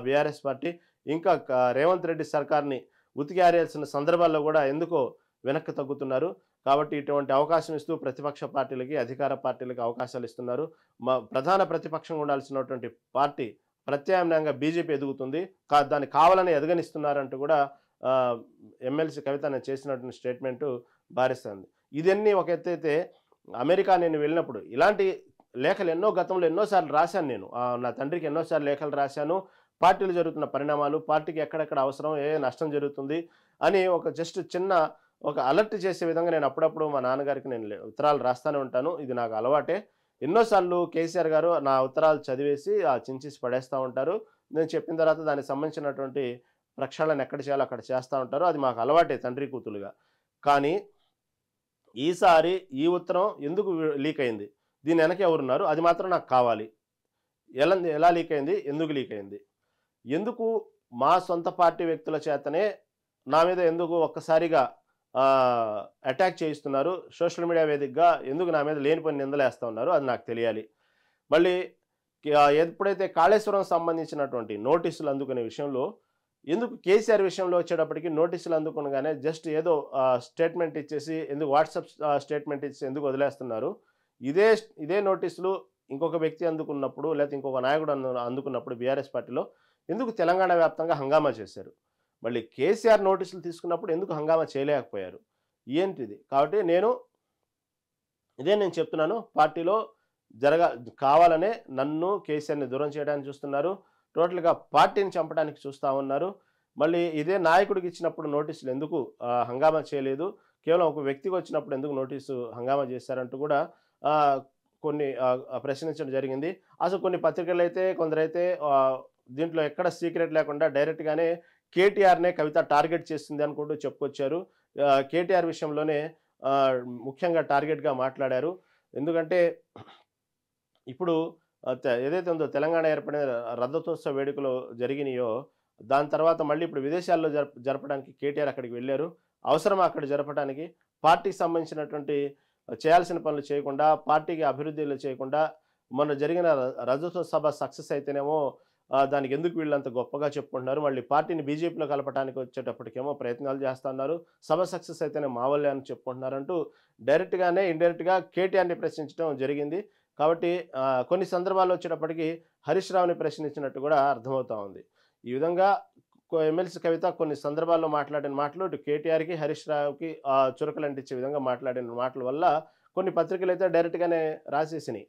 బీఆర్ఎస్ పార్టీ. ఇంకా రేవంత్ రెడ్డి సర్కార్ని ఉతికారేయాల్సిన సందర్భాల్లో కూడా ఎందుకో వెనక్కి తగ్గుతున్నారు. కాబట్టి ఇటువంటి అవకాశం ఇస్తూ ప్రతిపక్ష పార్టీలకి, అధికార పార్టీలకి అవకాశాలు ఇస్తున్నారు. ప్రధాన ప్రతిపక్షంగా ఉండాల్సినటువంటి పార్టీ ప్రత్యామ్నాయంగా బీజేపీ ఎదుగుతుంది. దాన్ని కావాలని ఎదగనిస్తున్నారంటూ కూడా ఎమ్మెల్సీ కవిత చేసినటువంటి స్టేట్మెంటు భారిస్తుంది. ఇదన్నీ ఒక ఎత్తైతే, అమెరికా నేను వెళ్ళినప్పుడు ఇలాంటి లేఖలు గతంలో ఎన్నోసార్లు రాశాను నేను. నా తండ్రికి ఎన్నోసార్లు లేఖలు రాశాను. పార్టీలు జరుగుతున్న పరిణామాలు, పార్టీకి ఎక్కడెక్కడ అవసరం, ఏ నష్టం జరుగుతుంది అని జస్ట్ చిన్న అలర్ట్ చేసే విధంగా నేను అప్పుడప్పుడు మా నాన్నగారికి నేను ఉత్తరాలు రాస్తూనే ఉంటాను. ఇది నాకు అలవాటే. ఎన్నోసార్లు కేసీఆర్ గారు నా ఉత్తరాలు చదివేసి చించేసి పడేస్తూ ఉంటారు. నేను చెప్పిన తర్వాత దానికి సంబంధించినటువంటి ప్రక్షాళన ఎక్కడ చేయాలో అక్కడ చేస్తూ ఉంటారు. అది మాకు అలవాటే తండ్రి కూతులుగా. కానీ ఈసారి ఈ ఉత్తరం ఎందుకు లీక్ అయింది, దీని వెనక ఎవరున్నారు, అది మాత్రం నాకు కావాలి. ఎలా లీక్ అయింది, ఎందుకు లీక్ అయింది, ఎందుకు మా సొంత పార్టీ వ్యక్తుల చేతనే నా మీద ఎందుకు ఒక్కసారిగా అటాక్ చేయిస్తున్నారు, సోషల్ మీడియా వేదికగా ఎందుకు నా మీద లేనిపోయిన నిందలేస్తూ ఉన్నారు, అది నాకు తెలియాలి. మళ్ళీ ఎప్పుడైతే కాళేశ్వరం సంబంధించినటువంటి నోటీసులు అందుకునే విషయంలో ఎందుకు కేసీఆర్ విషయంలో వచ్చేటప్పటికి నోటీసులు అందుకునగానే జస్ట్ ఏదో స్టేట్మెంట్ ఇచ్చేసి ఎందుకు వాట్సాప్ స్టేట్మెంట్ ఇచ్చి ఎందుకు వదిలేస్తున్నారు, ఇదే నోటీసులు ఇంకొక వ్యక్తి అందుకున్నప్పుడు, లేకపోతే ఇంకొక నాయకుడు అందుకున్నప్పుడు బీఆర్ఎస్ పార్టీలో ఎందుకు తెలంగాణ వ్యాప్తంగా హంగామా చేశారు, మళ్ళీ కేసీఆర్ నోటీసులు తీసుకున్నప్పుడు ఎందుకు హంగామా చేయలేకపోయారు, ఏంటిది. కాబట్టి నేను చెప్తున్నాను, పార్టీలో కావాలనే నన్ను కేసీఆర్ని దూరం చేయడానికి చూస్తున్నారు. టోటల్గా పార్టీని చంపడానికి చూస్తూ ఉన్నారు. మళ్ళీ ఇదే నాయకుడికి ఇచ్చినప్పుడు నోటీసులు ఎందుకు హంగామా చేయలేదు, కేవలం ఒక వ్యక్తికి వచ్చినప్పుడు ఎందుకు నోటీసు హంగామా చేశారంటూ కూడా కొన్ని ప్రశ్నించడం జరిగింది. అసలు కొన్ని పత్రికలు అయితే కొందరైతే దీంట్లో ఎక్కడ సీక్రెట్ లేకుండా డైరెక్ట్గానే కేటీఆర్నే కవిత టార్గెట్ చేస్తుంది అనుకుంటూ చెప్పుకొచ్చారు. కేటీఆర్ విషయంలోనే ముఖ్యంగా టార్గెట్గా మాట్లాడారు. ఎందుకంటే ఇప్పుడు ఏదైతే ఉందో తెలంగాణ ఏర్పడిన రథోత్సవ వేడుకలు జరిగినాయో దాని తర్వాత మళ్ళీ ఇప్పుడు విదేశాల్లో జరపడానికి కేటీఆర్ అక్కడికి వెళ్ళారు. అవసరమా అక్కడ జరపడానికి? పార్టీకి సంబంధించినటువంటి చేయాల్సిన పనులు చేయకుండా, పార్టీకి అభివృద్ధిలో చేయకుండా, మొన్న జరిగిన రజతోత్సవ సభ సక్సెస్ అయితేనేమో దానికి ఎందుకు వీళ్ళంత గొప్పగా చెప్పుకుంటున్నారు, మళ్ళీ పార్టీని బీజేపీలో కలపడానికి వచ్చేటప్పటికేమో ప్రయత్నాలు చేస్తున్నారు, సభ సక్సెస్ అయితేనే మావల్లే అని చెప్పుకుంటున్నారంటూ డైరెక్ట్గానే ఇండైరెక్ట్గా కేటీఆర్ని ప్రశ్నించడం జరిగింది. కాబట్టి కొన్ని సందర్భాల్లో వచ్చేటప్పటికి హరీష్ రావుని ప్రశ్నించినట్టు కూడా అర్థమవుతా ఉంది. ఈ విధంగా ఎమ్మెల్సీ కవిత కొన్ని సందర్భాల్లో మాట్లాడిన మాటలు ఇటు కేటీఆర్కి, హరీష్ రావుకి చురకలంటించే విధంగా మాట్లాడిన మాటల వల్ల కొన్ని పత్రికలు అయితే డైరెక్ట్గానే రాసేసినాయి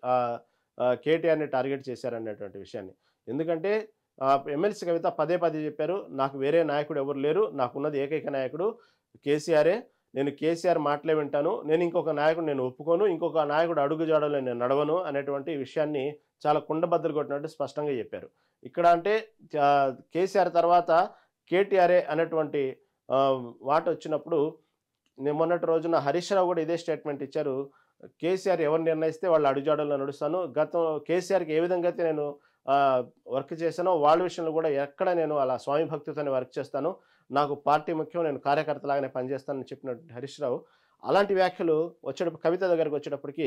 కేటీఆర్ని టార్గెట్ చేశారనేటువంటి విషయాన్ని. ఎందుకంటే ఎమ్మెల్సీ కవిత పదే చెప్పారు, నాకు వేరే నాయకుడు ఎవరు లేరు, నాకున్నది ఏకైక నాయకుడు కేసీఆరే, నేను కేసీఆర్ మాటలే వింటాను, నేను ఇంకొక నాయకుడు నేను ఒప్పుకోను, ఇంకొక నాయకుడు అడుగుజాడలో నేను నడవను అనేటువంటి విషయాన్ని చాలా కుండబద్దలు కొట్టినట్టు స్పష్టంగా చెప్పారు. ఇక్కడ అంటే కేసీఆర్ తర్వాత కేటీఆర్ఏ అనేటువంటి మాట వచ్చినప్పుడు మొన్నటి రోజున హరీష్ రావు కూడా ఇదే స్టేట్మెంట్ ఇచ్చారు. కేసీఆర్ ఎవరు నిర్ణయిస్తే వాళ్ళ అడుగుజాడల్లో నడుస్తాను. కేసీఆర్కి ఏ విధంగా అయితే నేను వర్క్ చేశానో వాళ్ళ విషయంలో కూడా ఎక్కడ నేను అలా స్వామి భక్తితోనే వర్క్ చేస్తాను. నాకు పార్టీ ముఖ్యం, నేను కార్యకర్తలాగానే పనిచేస్తానని చెప్పినటువంటి హరీష్ రావు అలాంటి వ్యాఖ్యలు కవిత దగ్గరికి వచ్చేటప్పటికి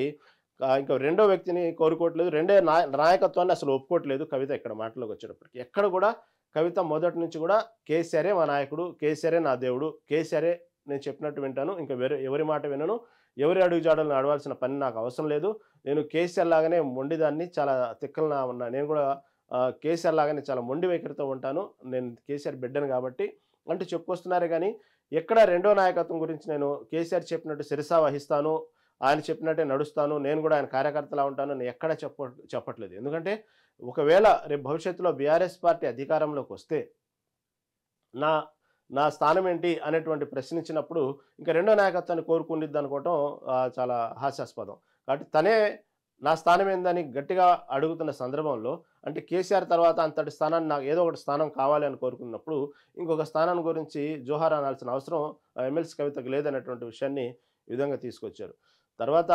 ఇంకా రెండో వ్యక్తిని కోరుకోవట్లేదు, రెండో నాయకత్వాన్ని అసలు ఒప్పుకోవట్లేదు కవిత. ఇక్కడ మాటలోకి వచ్చేటప్పటికి ఎక్కడ కూడా కవిత మొదటి నుంచి కూడా కేసీఆరే మా నాయకుడు, కేసీఆరే నా దేవుడు, కేసీఆరే నేను చెప్పినట్టు వింటాను, ఇంకా ఎవరి మాట వినను, ఎవరి అడుగుజాడలను నడవాల్సిన పని నాకు అవసరం లేదు, నేను కేసీఆర్ లాగానే మొండిదాన్ని, చాలా తిక్కలనా ఉన్నా, నేను కూడా కేసీఆర్ లాగానే చాలా మొండి వైఖరితో ఉంటాను, నేను కేసీఆర్ బిడ్డను కాబట్టి అంటూ చెప్పుకొస్తున్నారే కానీ ఎక్కడ రెండో నాయకత్వం గురించి నేను కేసీఆర్ చెప్పినట్టు శిరసా వహిస్తాను, ఆయన చెప్పినట్టే నడుస్తాను, నేను కూడా ఆయన కార్యకర్తలా ఉంటాను అని ఎక్కడ చెప్పట్లేదు. ఎందుకంటే ఒకవేళ రేపు భవిష్యత్తులో బీఆర్ఎస్ పార్టీ అధికారంలోకి వస్తే నా స్థానం ఏంటి అనేటువంటి ప్రశ్నించినప్పుడు ఇంకా రెండో నాయకత్వాన్ని కోరుకునిద్ది అనుకోవటం చాలా హాస్యాస్పదం. కాబట్టి తనే నా స్థానం ఏందని గట్టిగా అడుగుతున్న సందర్భంలో అంటే కేసీఆర్ తర్వాత అంతటి స్థానాన్ని నాకు ఏదో ఒకటి స్థానం కావాలి అని కోరుకున్నప్పుడు ఇంకొక స్థానం గురించి జోహార్ అనాల్సిన అవసరం ఎమ్మెల్సీ కవితకు లేదనేటువంటి విషయాన్ని ఈ విధంగా తీసుకొచ్చారు. తర్వాత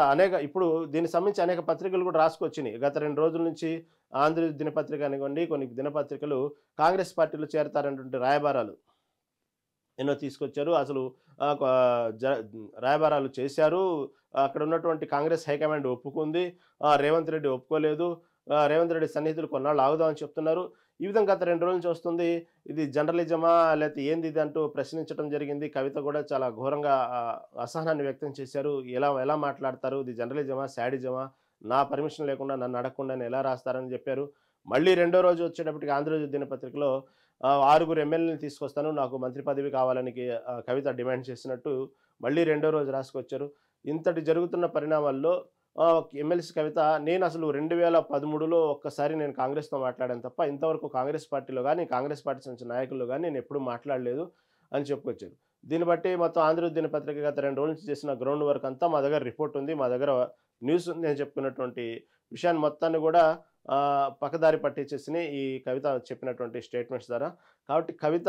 ఇప్పుడు దీనికి సంబంధించి అనేక పత్రికలు కూడా రాసుకొచ్చినాయి. గత 2 రోజుల నుంచి ఆంధ్ర దినపత్రిక అనివ్వండి, కొన్ని దినపత్రికలు కాంగ్రెస్ పార్టీలో చేరతారనేటువంటి రాయబారాలు ఎన్నో తీసుకొచ్చారు. అసలు రాయబారాలు చేశారు. అక్కడ ఉన్నటువంటి కాంగ్రెస్ హైకమాండ్ ఒప్పుకుంది, రేవంత్ రెడ్డి ఒప్పుకోలేదు, రేవంత్ రెడ్డి సన్నిహితులు కొన్నాళ్ళు ఆగుదామని చెప్తున్నారు. ఈ విధంగా గత 2 రోజుల నుంచి వస్తుంది. ఇది జర్నలిజమా లేకపోతే ఏంది ఇది అంటూ ప్రశ్నించడం జరిగింది. కవిత కూడా చాలా ఘోరంగా అసహనాన్ని వ్యక్తం చేశారు. ఎలా మాట్లాడతారు, ఇది జర్నలిజమా శాడిజమా, నా పర్మిషన్ లేకుండా నన్ను అడగకుండా ఎలా రాస్తారని చెప్పారు. మళ్ళీ రెండో రోజు వచ్చేటప్పటికి ఆంధ్రజ్యోతి దినపత్రికలో 6 ఎమ్మెల్యేలను తీసుకొస్తాను, నాకు మంత్రి పదవి కావాలని కవిత డిమాండ్ చేసినట్టు మళ్ళీ రెండో రోజు రాసుకొచ్చారు. ఇంతటి జరుగుతున్న పరిణామాల్లో ఎమ్మెల్సీ కవిత నేను అసలు 2013లో ఒక్కసారి నేను కాంగ్రెస్తో మాట్లాడాను తప్ప ఇంతవరకు కాంగ్రెస్ పార్టీలో కానీ కాంగ్రెస్ పార్టీ సంబంధించిన నాయకుల్లో కానీ నేను ఎప్పుడూ మాట్లాడలేదు అని చెప్పుకొచ్చారు. దీన్ని బట్టి మొత్తం ఆంధ్రజ్యోతి దినపత్రిక గత 2 రోజుల నుంచి చేసిన గ్రౌండ్ వర్క్ అంతా మా దగ్గర రిపోర్ట్ ఉంది, మా దగ్గర న్యూస్ ఉంది అని చెప్పుకున్నటువంటి విషయాన్ని మొత్తాన్ని కూడా పక్కదారి పట్టించేసి ఈ కవిత చెప్పినటువంటి స్టేట్మెంట్స్ ద్వారా. కాబట్టి కవిత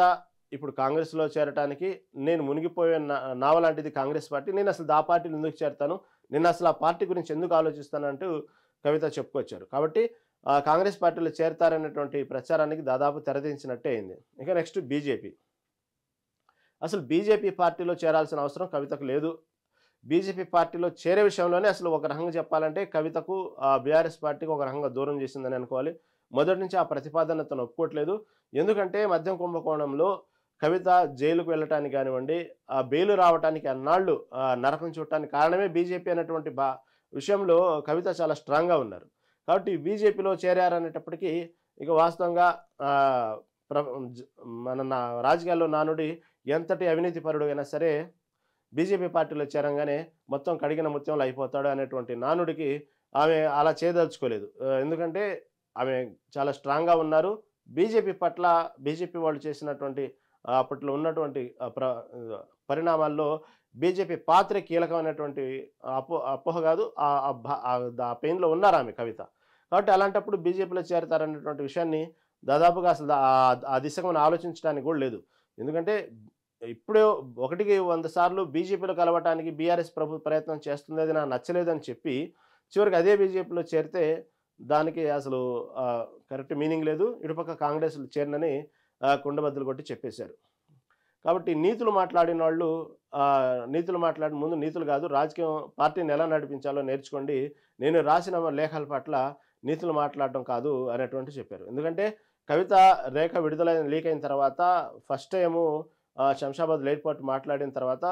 ఇప్పుడు కాంగ్రెస్లో చేరటానికి నేను మునిగిపోయే నావ లాంటిది కాంగ్రెస్ పార్టీ, నేను అసలు ఆ పార్టీలో ఎందుకు చేరతాను, నేను అసలు ఆ పార్టీ గురించి ఎందుకు ఆలోచిస్తానంటూ కవిత చెప్పుకొచ్చారు. కాబట్టి కాంగ్రెస్ పార్టీలో చేరతారనేటువంటి ప్రచారానికి దాదాపు తెరదించినట్టే అయింది. ఇక నెక్స్ట్ బీజేపీ. అసలు బీజేపీ పార్టీలో చేరాల్సిన అవసరం కవితకు లేదు. బీజేపీ పార్టీలో చేరే విషయంలోనే అసలు ఒక రకంగా చెప్పాలంటే కవితకు బీఆర్ఎస్ పార్టీకి ఒక రకంగా దూరం చేసిందని అనుకోవాలి. మొదటి నుంచి ఆ ప్రతిపాదన తను ఒప్పుకోవట్లేదు. ఎందుకంటే మద్యం కుంభకోణంలో కవిత జైలుకు వెళ్ళటానికి కానివ్వండి, ఆ బెయిలు రావడానికి అన్నాళ్ళు నరకం చూడటానికి కారణమే బీజేపీ అనేటువంటి విషయంలో కవిత చాలా స్ట్రాంగ్గా ఉన్నారు. కాబట్టి బీజేపీలో చేరారనేటప్పటికీ ఇక వాస్తవంగా మన రాజకీయాల్లో నానుడి ఎంతటి అవినీతి పరుడు అయినా సరే బీజేపీ పార్టీలో చేరంగానే మొత్తం కడిగిన ముత్యంలో అయిపోతాడు అనేటువంటి నానుడికి ఆమె అలా చేయదలుచుకోలేదు. ఎందుకంటే ఆమె చాలా స్ట్రాంగ్గా ఉన్నారు. బీజేపీ పట్ల బీజేపీ వాళ్ళు చేసినటువంటి అప్పట్లో ఉన్నటువంటి పరిణామాల్లో బీజేపీ పాత్ర కీలకమైనటువంటి అపోహ కాదు, ఆ పెయిన్లో ఉన్నారు ఆమె కవిత. కాబట్టి అలాంటప్పుడు బీజేపీలో చేరతారనేటువంటి విషయాన్ని దాదాపుగా అసలు ఆ దిశగా మనం ఆలోచించడానికి కూడా లేదు. ఎందుకంటే ఇప్పుడే 1కి 100 సార్లు బీజేపీలో కలవటానికి బీఆర్ఎస్ ప్రయత్నం చేస్తుంది, అది నాకు నచ్చలేదని చెప్పి చివరికి అదే బీజేపీలో చేరితే దానికి అసలు కరెక్ట్ మీనింగ్ లేదు. ఇటుపక్క కాంగ్రెస్లో చేరినని కుండబద్దలు కొట్టి చెప్పేశారు. కాబట్టి నీతులు మాట్లాడిన వాళ్ళు నీతులు మాట్లాడిన ముందు నీతులు కాదు, రాజకీయం పార్టీని ఎలా నడిపించాలో నేర్చుకోండి, నేను రాసిన లేఖల పట్ల నీతులు మాట్లాడటం కాదు అనేటువంటి చెప్పారు. ఎందుకంటే కవిత రేఖ లీక్ అయిన తర్వాత ఫస్ట్ టైము శంషాబాద్ ఎయిర్పోర్ట్ మాట్లాడిన తర్వాత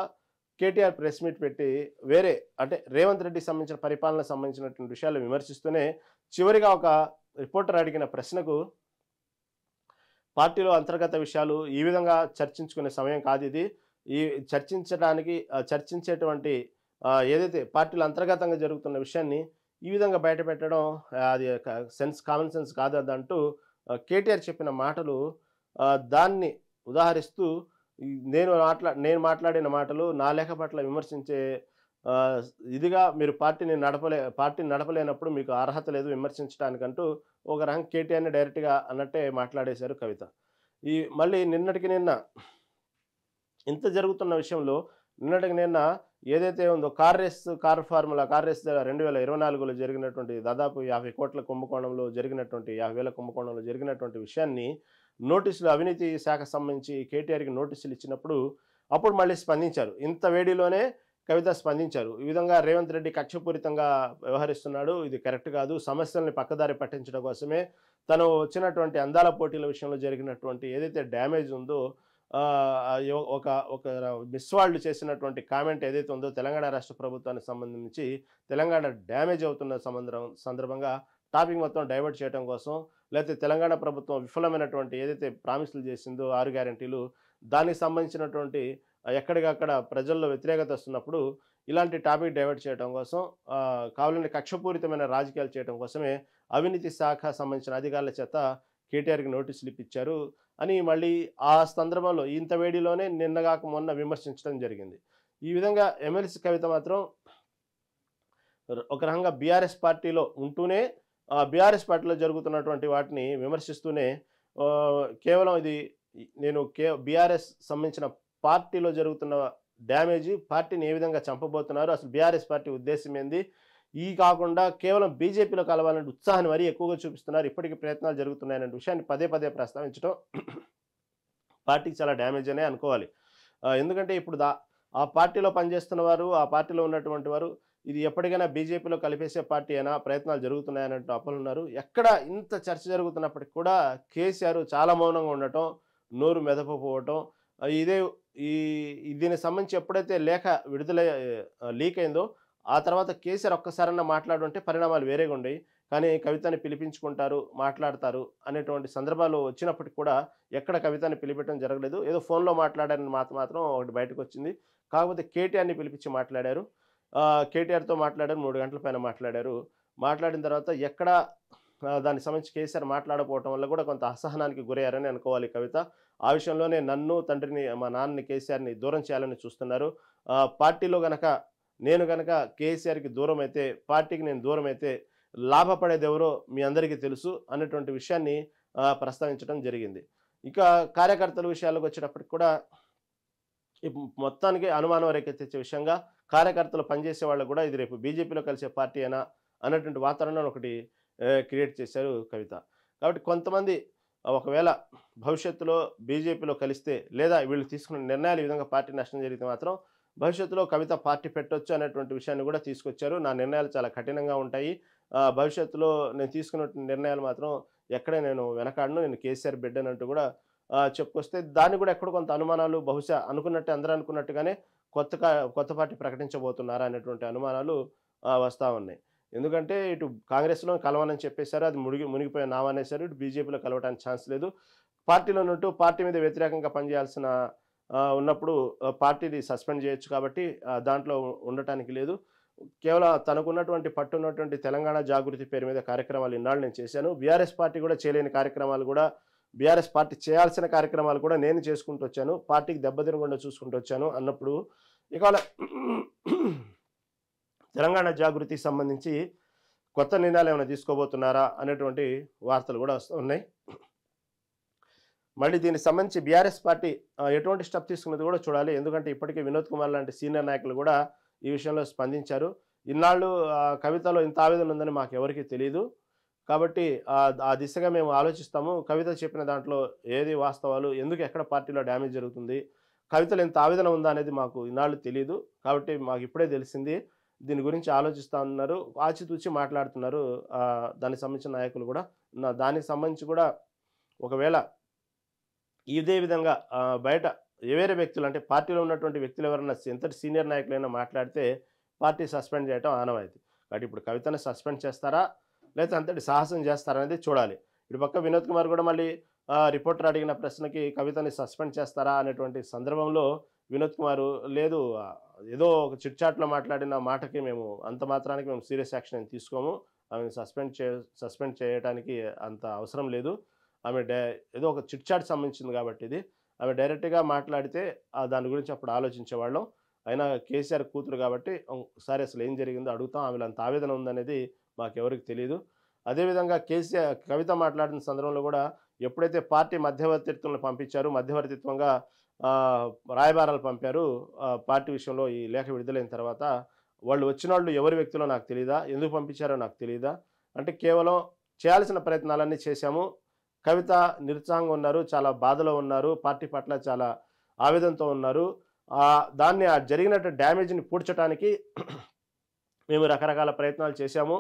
కేటీఆర్ ప్రెస్ మీట్ పెట్టి వేరే అంటే రేవంత్ రెడ్డికి సంబంధించిన పరిపాలనకు సంబంధించినటువంటి విషయాలు విమర్శిస్తూనే చివరిగా ఒక రిపోర్టర్ అడిగిన ప్రశ్నకు పార్టీలో అంతర్గత విషయాలు ఈ విధంగా చర్చించుకునే సమయం కాదు ఇది, ఈ చర్చించేటువంటి ఏదైతే పార్టీలో అంతర్గతంగా జరుగుతున్న విషయాన్ని ఈ విధంగా బయటపెట్టడం అది కామన్ సెన్స్ కాదు అదంటూ కేటీఆర్ చెప్పిన మాటలు దాన్ని ఉదాహరిస్తూ నేను మాట్లాడిన మాటలు నా లేఖ పట్ల విమర్శించే ఆహ్, ఇదిగా మీరు పార్టీని నడపలేనప్పుడు మీకు అర్హత లేదు విమర్శించడానికంటూ ఒక రకంగా కేటీఆర్‌ని డైరెక్ట్‌గా అన్నట్టే మాట్లాడేశారు కవిత. మళ్ళీ నిన్నటికి నిన్న ఇంత జరుగుతున్న విషయంలో నిన్నటికి నిన్న ఏదైతే ఉందో కార్ రేస్ 2024లో జరిగినటువంటి దాదాపు 50,00,00,000 కుంభకోణంలో జరిగినటువంటి 50,000 కుంభకోణంలో జరిగినటువంటి విషయాన్ని అవినీతి శాఖకు సంబంధించి కేటీఆర్‌కి నోటీసులు ఇచ్చినప్పుడు అప్పుడు మళ్ళీ స్పందించారు. ఇంత వేడిలోనే కవిత స్పందించారు. ఈ విధంగా రేవంత్ రెడ్డి కక్షపూరితంగా వ్యవహరిస్తున్నాడు. ఇది కరెక్ట్ కాదు. సమస్యల్ని పక్కదారి పట్టించడం కోసమే తను వచ్చినటువంటి అందాల పోటీల విషయంలో జరిగినటువంటి ఏదైతే డ్యామేజ్ ఉందో ఒక ఒక మిస్ వాళ్ళు చేసినటువంటి కామెంట్ ఏదైతే ఉందో తెలంగాణ రాష్ట్ర ప్రభుత్వానికి సంబంధించి తెలంగాణ డ్యామేజ్ అవుతున్న సందర్భంగా టాపిక్ మొత్తం డైవర్ట్ చేయడం కోసం, లేకపోతే తెలంగాణ ప్రభుత్వం విఫలమైనటువంటి ఏదైతే ప్రామిసులు చేసిందో 6 గ్యారంటీలు దానికి సంబంధించినటువంటి ఎక్కడికక్కడ ప్రజల్లో వ్యతిరేకత వస్తున్నప్పుడు ఇలాంటి టాపిక్ డైవర్ట్ చేయడం కోసం కావాలని కక్షపూరితమైన రాజకీయాలు చేయడం కోసమే అవినీతి శాఖ సంబంధించిన అధికారుల చేత కేటీఆర్‌కి నోటీసులు ఇప్పించారు అని మళ్ళీ ఆ సందర్భంలో ఇంత వేడిలోనే నిన్నగాక మొన్న విమర్శించడం జరిగింది. ఈ విధంగా ఎమ్మెల్సీ కవిత మాత్రం ఒక రకంగా బీఆర్ఎస్ పార్టీలో ఉంటూనే బీఆర్ఎస్ పార్టీలో జరుగుతున్నటువంటి వాటిని విమర్శిస్తూనే కేవలం ఇది నేను బీఆర్ఎస్ సంబంధించిన పార్టీలో జరుగుతున్న డ్యామేజీ, పార్టీని ఏ విధంగా చంపబోతున్నారు, అసలు బీఆర్ఎస్ పార్టీ ఉద్దేశం ఏంది, కాకుండా కేవలం బీజేపీలో కలవాలనే ఉత్సాహాన్ని మరీ ఎక్కువగా చూపిస్తున్నారు, ఇప్పటికీ ప్రయత్నాలు జరుగుతున్నాయనే విషయాన్ని పదే పదే ప్రస్తావించడం పార్టీకి చాలా డ్యామేజ్ అనే అనుకోవాలి. ఎందుకంటే ఇప్పుడు ఆ పార్టీలో పనిచేస్తున్న వారు, ఆ పార్టీలో ఉన్నటువంటి వారు ఇది ఎప్పటికైనా బీజేపీలో కలిపేసే పార్టీ అయినా ప్రయత్నాలు జరుగుతున్నాయన్నట్టు అప్పలున్నారు. ఎక్కడ ఇంత చర్చ జరుగుతున్నప్పటికి కూడా కేసీఆర్ చాలా మౌనంగా ఉండటం, నోరు మెదపకపోవటం, ఇదే దీనికి సంబంధించి ఎప్పుడైతే లేఖ లీక్ అయిందో ఆ తర్వాత కేసీఆర్ ఒక్కసారన్నా మాట్లాడుంటే పరిణామాలు వేరేగా ఉండేవి. కానీ కవితని పిలిపించుకుంటారు, మాట్లాడతారు అనేటువంటి సందర్భాలు వచ్చినప్పటికి కూడా ఎక్కడ కవితని పిలిపించడం జరగలేదు. ఏదో ఫోన్లో మాట్లాడారని మాత్రం ఒకటి బయటకు వచ్చింది. కాకపోతే కేటీఆర్‌ని పిలిపించి మాట్లాడారు. కేటీఆర్‌తో మాట్లాడారు, 3 గంటల పైన మాట్లాడారు. మాట్లాడిన తర్వాత ఎక్కడ దానికి సంబంధించి కేసీఆర్ మాట్లాడకపోవటం వల్ల కూడా కొంత అసహనానికి గురయ్యారని అనుకోవాలి కవిత. ఆ విషయంలోనే నన్ను, తండ్రిని, మా నాన్నని, కేసీఆర్‌ని దూరం చేయాలని చూస్తున్నారు. పార్టీలో నేను గనక కేసీఆర్‌కి దూరమైతే, పార్టీకి నేను దూరమైతే లాభపడేదెవరో మీ అందరికీ తెలుసు అన్నటువంటి విషయాన్ని ప్రస్తావించడం జరిగింది. ఇక కార్యకర్తల విషయాలకు వచ్చేటప్పటికి కూడా మొత్తానికి అనుమానం రేకెత్తించే విషయంగా కార్యకర్తలు పనిచేసే వాళ్ళు కూడా ఇది రేపు బీజేపీలో కలిసే పార్టీ అయినా అన్నటువంటి వాతావరణం ఒకటి క్రియేట్ చేశారు కవిత. కాబట్టి కొంతమంది ఒకవేళ భవిష్యత్తులో బీజేపీలో కలిస్తే లేదా వీళ్ళు తీసుకున్న నిర్ణయాలు ఈ విధంగా పార్టీ నష్టం జరిగితే మాత్రం భవిష్యత్తులో కవిత పార్టీ పెట్టొచ్చు అనేటువంటి విషయాన్ని కూడా తీసుకొచ్చారు. నా నిర్ణయాలు చాలా కఠినంగా ఉంటాయి. భవిష్యత్తులో నేను తీసుకున్న నిర్ణయాలు మాత్రం ఎక్కడ నేను వెనకాడను, నేను కేసీఆర్ బిడ్డనంటూ కూడా చెప్పుకొస్తే దాన్ని కూడా ఎక్కడో కొంత అనుమానాలు బహుశా అందరూ అనుకున్నట్టుగానే కొత్త పార్టీ ప్రకటించబోతున్నారా అనేటువంటి అనుమానాలు వస్తూ ఉన్నాయి. ఎందుకంటే ఇటు కాంగ్రెస్లో కలవనని చెప్పేశారు, అది మునిగిపోయిన నామనేశారు. ఇటు బీజేపీలో కలవడానికి ఛాన్స్ లేదు. పార్టీలో ఉన్నట్టు పార్టీ మీద వ్యతిరేకంగా పనిచేయాల్సిన ఉన్నప్పుడు పార్టీని సస్పెండ్ చేయొచ్చు కాబట్టి దాంట్లో ఉండటానికి లేదు. కేవలం తనకున్నటువంటి పట్టున్నటువంటి తెలంగాణ జాగృతి పేరు మీద కార్యక్రమాలు ఇన్నాళ్ళు నేను చేశాను. బీఆర్ఎస్ పార్టీ కూడా చేయలేని కార్యక్రమాలు కూడా, బీఆర్ఎస్ పార్టీ చేయాల్సిన కార్యక్రమాలు కూడా నేను చేసుకుంటూ వచ్చాను, పార్టీకి దెబ్బతినకుండా చూసుకుంటూ వచ్చాను అన్నప్పుడు ఇవాళ తెలంగాణ జాగృతికి సంబంధించి కొత్త నిర్ణయాలు ఏమైనా తీసుకోబోతున్నారా అనేటువంటి వార్తలు కూడా వస్తున్నాయి. మళ్ళీ దీనికి సంబంధించి బీఆర్ఎస్ పార్టీ ఎటువంటి స్టెప్ తీసుకున్నది కూడా చూడాలి. ఎందుకంటే ఇప్పటికే వినోద్ కుమార్ లాంటి సీనియర్ నాయకులు కూడా ఈ విషయంలో స్పందించారు. ఇన్నాళ్ళు కవితలో ఇంత ఆవేదన ఉందని మాకు ఎవరికీ తెలియదు, కాబట్టి ఆ దిశగా మేము ఆలోచిస్తాము. కవిత చెప్పిన దాంట్లో ఏది వాస్తవాలు, ఎందుకు ఎక్కడ పార్టీలో డ్యామేజ్ జరుగుతుంది, కవితలో ఎంత ఆవేదన ఉందా అనేది మాకు ఇన్నాళ్ళు తెలియదు, కాబట్టి మాకు ఇప్పుడే తెలిసింది, దీని గురించి ఆలోచిస్తూ ఉన్నారు, ఆచితూచి మాట్లాడుతున్నారు దానికి సంబంధించిన నాయకులు కూడా. దానికి సంబంధించి కూడా ఒకవేళ ఇదే విధంగా బయట వేరే వ్యక్తులు అంటే పార్టీలో ఉన్నటువంటి వ్యక్తులు ఎవరైనా ఎంతటి సీనియర్ నాయకులైనా మాట్లాడితే పార్టీ సస్పెండ్ చేయడం ఆనవాయితీ. కాబట్టి ఇప్పుడు కవితను సస్పెండ్ చేస్తారా లేదా అంతటి సాహసం చేస్తారా అనేది చూడాలి. ఇటు పక్క వినోద్ కుమార్ కూడా మళ్ళీ రిపోర్టర్ అడిగిన ప్రశ్నకి కవితని సస్పెండ్ చేస్తారా అనేటువంటి సందర్భంలో వినోద్ కుమార్ లేదు, ఏదో ఒక చిట్చాట్లో మాట్లాడిన మాటకి మేము అంత మాత్రానికి మేము సీరియస్ యాక్షన్ తీసుకోము, ఆమెను సస్పెండ్ చేయడానికి అంత అవసరం లేదు, ఆమె ఏదో ఒక చిట్చాట్ సంబంధించింది కాబట్టి ఇది ఆమె డైరెక్ట్గా మాట్లాడితే దాని గురించి అప్పుడు ఆలోచించేవాళ్ళం. అయినా కేసీఆర్ కూతురు కాబట్టి ఒకసారి అసలు ఏం జరిగిందో అడుగుతాం. ఆమెలో అంత ఆవేదన ఉందనేది మాకెవరికి తెలీదు. అదేవిధంగా కవిత మాట్లాడిన సందర్భంలో కూడా ఎప్పుడైతే పార్టీ మధ్యవర్తిత్వంలో పంపించారో మధ్యవర్తిత్వంగా రాయబారాలు పంపారు. పార్టీ విషయంలో ఈ లేఖ విడుదలైన తర్వాత వాళ్ళు వచ్చినోళ్ళు ఎవరి వ్యక్తులో నాకు తెలీదా? ఎందుకు పంపించారో నాకు తెలీదా? అంటే కేవలం చేయాల్సిన ప్రయత్నాలన్నీ చేశాము. కవిత నిరుత్సాహంగా ఉన్నారు. చాలా బాధలో ఉన్నారు. పార్టీ పట్ల చాలా ఆవేదనతో ఉన్నారు. దాన్ని జరిగినట్టు డ్యామేజ్‌ని పూడ్చటానికి మేము రకరకాల ప్రయత్నాలు చేశాము.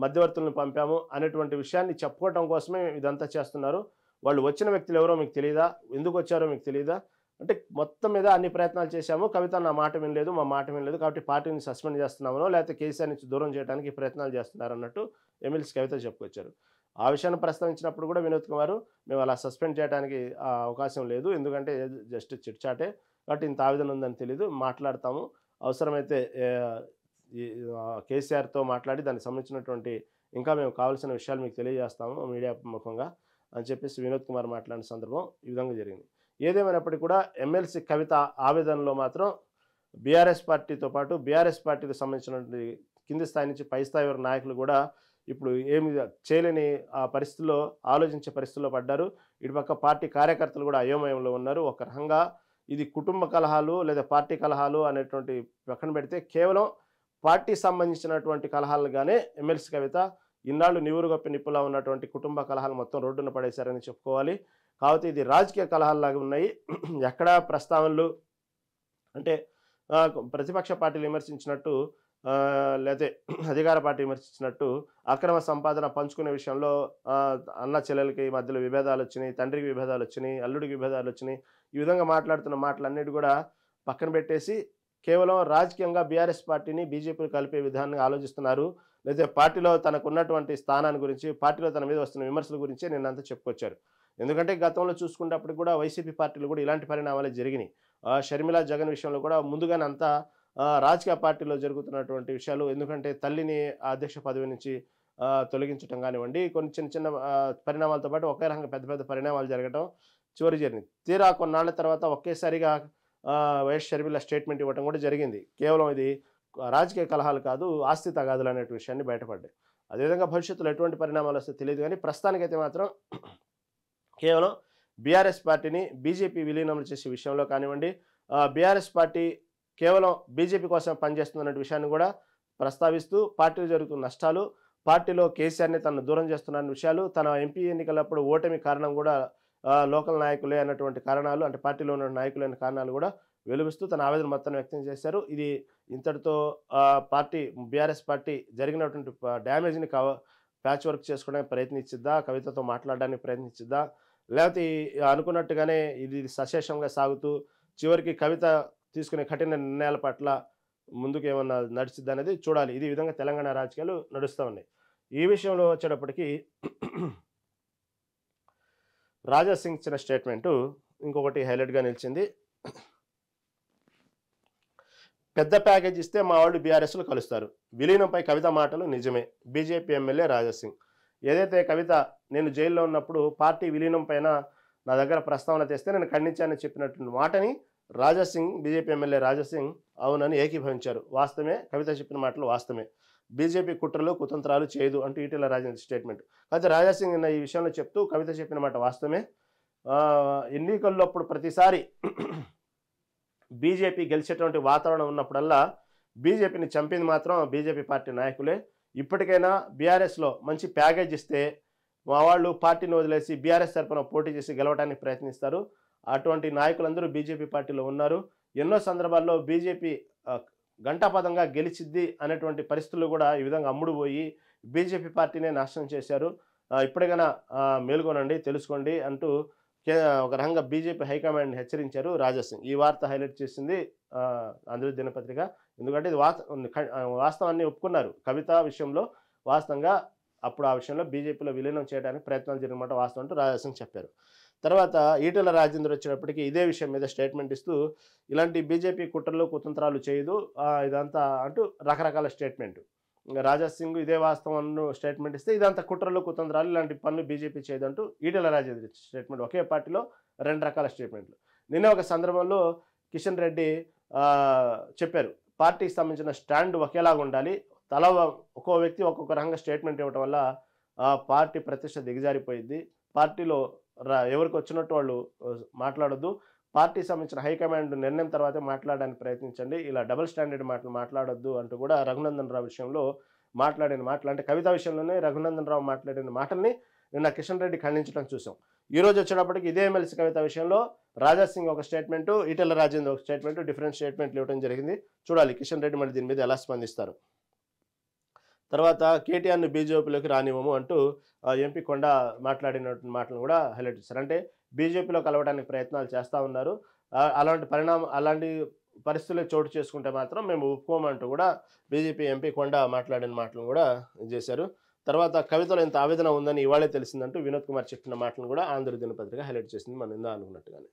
మధ్యవర్తులను పంపాము అనేటువంటి విషయాన్ని చెప్పుకోవటం కోసమే ఇదంతా చేస్తున్నారు. వాళ్ళు వచ్చిన వ్యక్తులు ఎవరో మీకు తెలీదా? ఎందుకు వచ్చారో మీకు తెలీదా? అంటే మొత్తం మీద అన్ని ప్రయత్నాలు చేశాము. కవిత నా మాట వినలేదు, మా మాట వినలేదు. కాబట్టి పార్టీని సస్పెండ్ చేస్తున్నామనో లేకపోతే కేసీఆర్ నుంచి దూరం చేయడానికి ప్రయత్నాలు చేస్తున్నారన్నట్టు ఎమ్మెల్సీ కవిత చెప్పుకొచ్చారు. ఆ విషయాన్ని ప్రస్తావించినప్పుడు కూడా వినోద్ కుమార్ మేము అలా సస్పెండ్ చేయడానికి అవకాశం లేదు. ఎందుకంటే జస్ట్ చిట్చాటే. కాబట్టి ఇంత ఆవేదన ఉందని తెలీదు. మాట్లాడతాము. అవసరమైతే కేసీఆర్‌తో మాట్లాడి దానికి సంబంధించినటువంటి ఇంకా మేము కావాల్సిన విషయాలు మీకు తెలియజేస్తాము మీడియా ముఖంగా అని చెప్పేసి వినోద్ కుమార్ మాట్లాడిన సందర్భం ఈ విధంగా జరిగింది. ఏదేమైనప్పటికీ కూడా ఎమ్మెల్సీ కవిత ఆవేదనలో మాత్రం బీఆర్ఎస్ పార్టీతో పాటు బీఆర్ఎస్ పార్టీకి సంబంధించినటువంటి కింది స్థాయి నుంచి పై స్థాయి వరకు నాయకులు కూడా ఇప్పుడు ఏమి చేయలేని పరిస్థితుల్లో ఆలోచించే పరిస్థితుల్లో పడ్డారు. ఇటుపక్క పార్టీ కార్యకర్తలు కూడా అయోమయంలో ఉన్నారు. ఒక రకంగా ఇది కుటుంబ కలహాలు లేదా పార్టీ కలహాలు అనేటువంటి పక్కన పెడితే కేవలం పార్టీ సంబంధించినటువంటి కలహాలుగానే ఎమ్మెల్సీ కవిత ఇన్నాళ్ళు నివురుగప్పి నిప్పులా ఉన్నటువంటి కుటుంబ కలహాలు మొత్తం రోడ్డున పడేశారని చెప్పుకోవాలి. కాబట్టి ఇది రాజకీయ కలహాల్లాగా ఉన్నాయి. ఎక్కడా ప్రస్తావనలు అంటే ప్రతిపక్ష పార్టీలు విమర్శించినట్టు లేతే అధికార పార్టీ విమర్శించినట్టు అక్రమ సంపాదన పంచుకునే విషయంలో అన్న చెల్లెలకి మధ్యలో విభేదాలు వచ్చినాయి, తండ్రికి విభేదాలు వచ్చినాయి, అల్లుడికి విభేదాలు వచ్చినాయి. ఈ విధంగా మాట్లాడుతున్న మాటలన్నిటి కూడా పక్కన పెట్టేసి కేవలం రాజకీయంగా బీఆర్ఎస్ పార్టీని బీజేపీని కలిపే విధానాన్ని ఆలోచిస్తున్నారు. లేదా పార్టీలో తనకున్నటువంటి స్థానాన్ని గురించి, పార్టీలో తన మీద వస్తున్న విమర్శల గురించే నిన్నంతా చెప్పుకొచ్చారు. ఎందుకంటే గతంలో చూసుకున్నప్పుడు కూడా వైసీపీ పార్టీలు కూడా ఇలాంటి పరిణామాలే జరిగినాయి. షర్మిల, జగన్ విషయంలో కూడా ముందుగానే అంతా రాజకీయ పార్టీలో జరుగుతున్నటువంటి విషయాలు. ఎందుకంటే తల్లిని అధ్యక్ష పదవి నుంచి తొలగించడం కానివ్వండి, కొన్ని చిన్న చిన్న పరిణామాలతో పాటు ఒకే రకంగా పెద్ద పెద్ద పరిణామాలు జరగడం జరిగింది. తీరా కొన్నాళ్ళ తర్వాత ఒకేసారిగా వైఎస్ షర్మిల స్టేట్మెంట్ ఇవ్వడం కూడా జరిగింది. కేవలం ఇది రాజకీయ కలహాలు కాదు, ఆస్తి తగాదులు అనే విషయాన్ని బయటపడ్డాయి. అదేవిధంగా భవిష్యత్తులో ఎటువంటి పరిణామాలు వస్తే తెలియదు. కానీ ప్రస్తుతానికైతే మాత్రం కేవలం బీఆర్ఎస్ పార్టీని బీజేపీ విలీనం చేసే విషయంలో కానివ్వండి, బీఆర్ఎస్ పార్టీ కేవలం బీజేపీ కోసం పనిచేస్తున్న విషయాన్ని కూడా ప్రస్తావిస్తూ పార్టీలో జరుగుతున్న నష్టాలు, పార్టీలో కేసీఆర్ని తనను దూరం చేస్తున్న విషయాలు, తన ఎంపీ ఎన్నికలప్పుడు ఓటమి కారణం కూడా లోకల్ నాయకులే అన్నటువంటి కారణాలు, అంటే పార్టీలో ఉన్న నాయకులు అనే కారణాలు కూడా వెలువరిస్తూ తన ఆవేదన మొత్తం వ్యక్తం చేశారు. ఇది ఇంతటితో పార్టీ బీఆర్ఎస్ పార్టీ జరిగినటువంటి డ్యామేజ్ని ప్యాచ్ వర్క్ చేసుకోవడానికి ప్రయత్నించిద్దా, కవితతో మాట్లాడడానికి ప్రయత్నించిద్దా, లేకపోతే అనుకున్నట్టుగానే ఇది సశేషంగా సాగుతూ చివరికి కవిత తీసుకునే కఠిన నిర్ణయాల పట్ల ముందుకు ఏమన్నా నడిచిద్దా అనేది చూడాలి. ఇది విధంగా తెలంగాణ రాజకీయాలు నడుస్తూ ఉన్నాయి. ఈ విషయంలో వచ్చేటప్పటికి రాజా సింగ్ ఇచ్చిన స్టేట్మెంటు ఇంకొకటి హైలైట్గా నిలిచింది. పెద్ద ప్యాకేజ్ ఇస్తే మా వాళ్ళు బీఆర్ఎస్లో కలుస్తారు. విలీనంపై కవిత మాటలు నిజమే. BJP MLA Raja Singh. ఏదైతే కవిత నేను జైల్లో ఉన్నప్పుడు పార్టీ విలీనం పైన నా దగ్గర ప్రస్తావన తెస్తే నేను ఖండించానని చెప్పినటువంటి మాటని రాజా సింగ్, బీజేపీ ఎమ్మెల్యే రాజా సింగ్ అవునని ఏకీభవించారు. వాస్తవమే, కవిత చెప్పిన మాటలు వాస్తవమే. బీజేపీ కుట్రలు కుతంత్రాలు చేయదు అంటూ ఈటెల రాజేంద్ర స్టేట్మెంట్. అయితే రాజా సింగ్ ఈ విషయంలో చెప్తూ కవిత చెప్పిన మాట వాస్తవమే. ఎన్నికల్లో అప్పుడు ప్రతిసారి బీజేపీ గెలిచేటువంటి వాతావరణం ఉన్నప్పుడల్లా బీజేపీని చంపింది మాత్రం బీజేపీ పార్టీ నాయకులే. ఇప్పటికైనా బీఆర్ఎస్లో మంచి ప్యాకేజ్ ఇస్తే మా వాళ్ళు పార్టీని వదిలేసి బీఆర్ఎస్ తరఫున పోటీ చేసి గెలవడానికి ప్రయత్నిస్తారు. అటువంటి నాయకులందరూ బీజేపీ పార్టీలో ఉన్నారు. ఎన్నో సందర్భాల్లో బీజేపీ ఘంటాపథంగా గెలిచిద్ది అనేటువంటి పరిస్థితులు కూడా ఈ విధంగా అమ్ముడు పోయి బీజేపీ పార్టీనే నాశనం చేశారు. ఇప్పటికైనా మేల్కొనండి, తెలుసుకోండి అంటూ ఒక రకంగా బీజేపీ హైకమాండ్ని హెచ్చరించారు రాజా సింగ్. ఈ వార్త హైలైట్ చేసింది ఆంధ్రజ్యోతి దినపత్రిక. ఎందుకంటే ఇది వాస్తవాన్ని ఒప్పుకున్నారు. కవిత విషయంలో వాస్తవంగా అప్పుడు ఆ విషయంలో బీజేపీలో విలీనం చేయడానికి ప్రయత్నాలు జరిగినమాట వాస్తవం అంటూ రాజా సింగ్ చెప్పారు. తర్వాత ఈటెల రాజేందర్ వచ్చేటప్పటికి ఇదే విషయం మీద స్టేట్మెంట్ ఇస్తూ ఇలాంటి బీజేపీ కుట్రలు కుతంత్రాలు చేయదు ఇదంతా అంటూ రకరకాల స్టేట్మెంట్. రాజా సింగ్ ఇదే వాస్తవం స్టేట్మెంట్ ఇస్తే ఇదంతా కుట్రలు కుతంత్రాలు, ఇలాంటి పనులు బీజేపీ చేయదంటూ ఈటెల రాజేందర్ స్టేట్మెంట్. ఒకే పార్టీలో 2 రకాల స్టేట్మెంట్లు. నిన్న ఒక సందర్భంలో కిషన్ రెడ్డి చెప్పారు, పార్టీకి సంబంధించిన స్టాండ్ ఒకేలాగా ఉండాలి, ఒక్కో వ్యక్తి ఒక్కొక్క రకంగా స్టేట్మెంట్ ఇవ్వడం వల్ల పార్టీ ప్రతిష్ట దిగజారిపోయింది, పార్టీలో ఎవరికి వచ్చినట్టు వాళ్ళు మాట్లాడొద్దు, పార్టీకి సంబంధించిన హైకమాండ్ నిర్ణయం తర్వాతే మాట్లాడడానికి ప్రయత్నించండి, ఇలా డబుల్ స్టాండర్డ్ మాటలు మాట్లాడొద్దు అంటూ కూడా రఘునందన్ రావు విషయంలో మాట్లాడిన మాటలు, అంటే కవిత విషయంలోనే రఘునందన్ రావు మాట్లాడిన మాటల్ని నిన్న కిషన్ రెడ్డి ఖండించడం చూసాం. ఈ రోజు వచ్చేటప్పటికి ఇదే ఎమ్మెల్సీ కవిత విషయంలో రాజా సింగ్ ఒక స్టేట్మెంటు, ఈటెల రాజేందర్ ఒక స్టేట్మెంటు, డిఫరెంట్ స్టేట్మెంట్లు ఇవ్వడం జరిగింది. చూడాలి కిషన్ రెడ్డి మళ్ళీ దీని మీద ఎలా స్పందిస్తారు. తర్వాత కేటీఆర్ని బీజేపీలోకి రానివ్వము అంటూ ఎంపీ కొండ మాట్లాడినటువంటి మాటలను కూడా హైలైట్ చేశారు. అంటే బీజేపీలో కలవడానికి ప్రయత్నాలు చేస్తూ ఉన్నారు, అలాంటి పరిస్థితులు చోటు చేసుకుంటే మాత్రం మేము ఒప్పుకోమంటూ కూడా బీజేపీ ఎంపీ కొండ మాట్లాడిన మాటలను కూడా చేశారు. తర్వాత కవితలో ఎంత ఆవేదన ఉందని ఇవాళే తెలిసిందంటూ వినోద్ కుమార్ చెప్పిన మాటలను కూడా ఆంధ్ర దినపత్రిక హైలైట్ చేసింది, మనం ఇందా అనుకున్నట్టుగానే.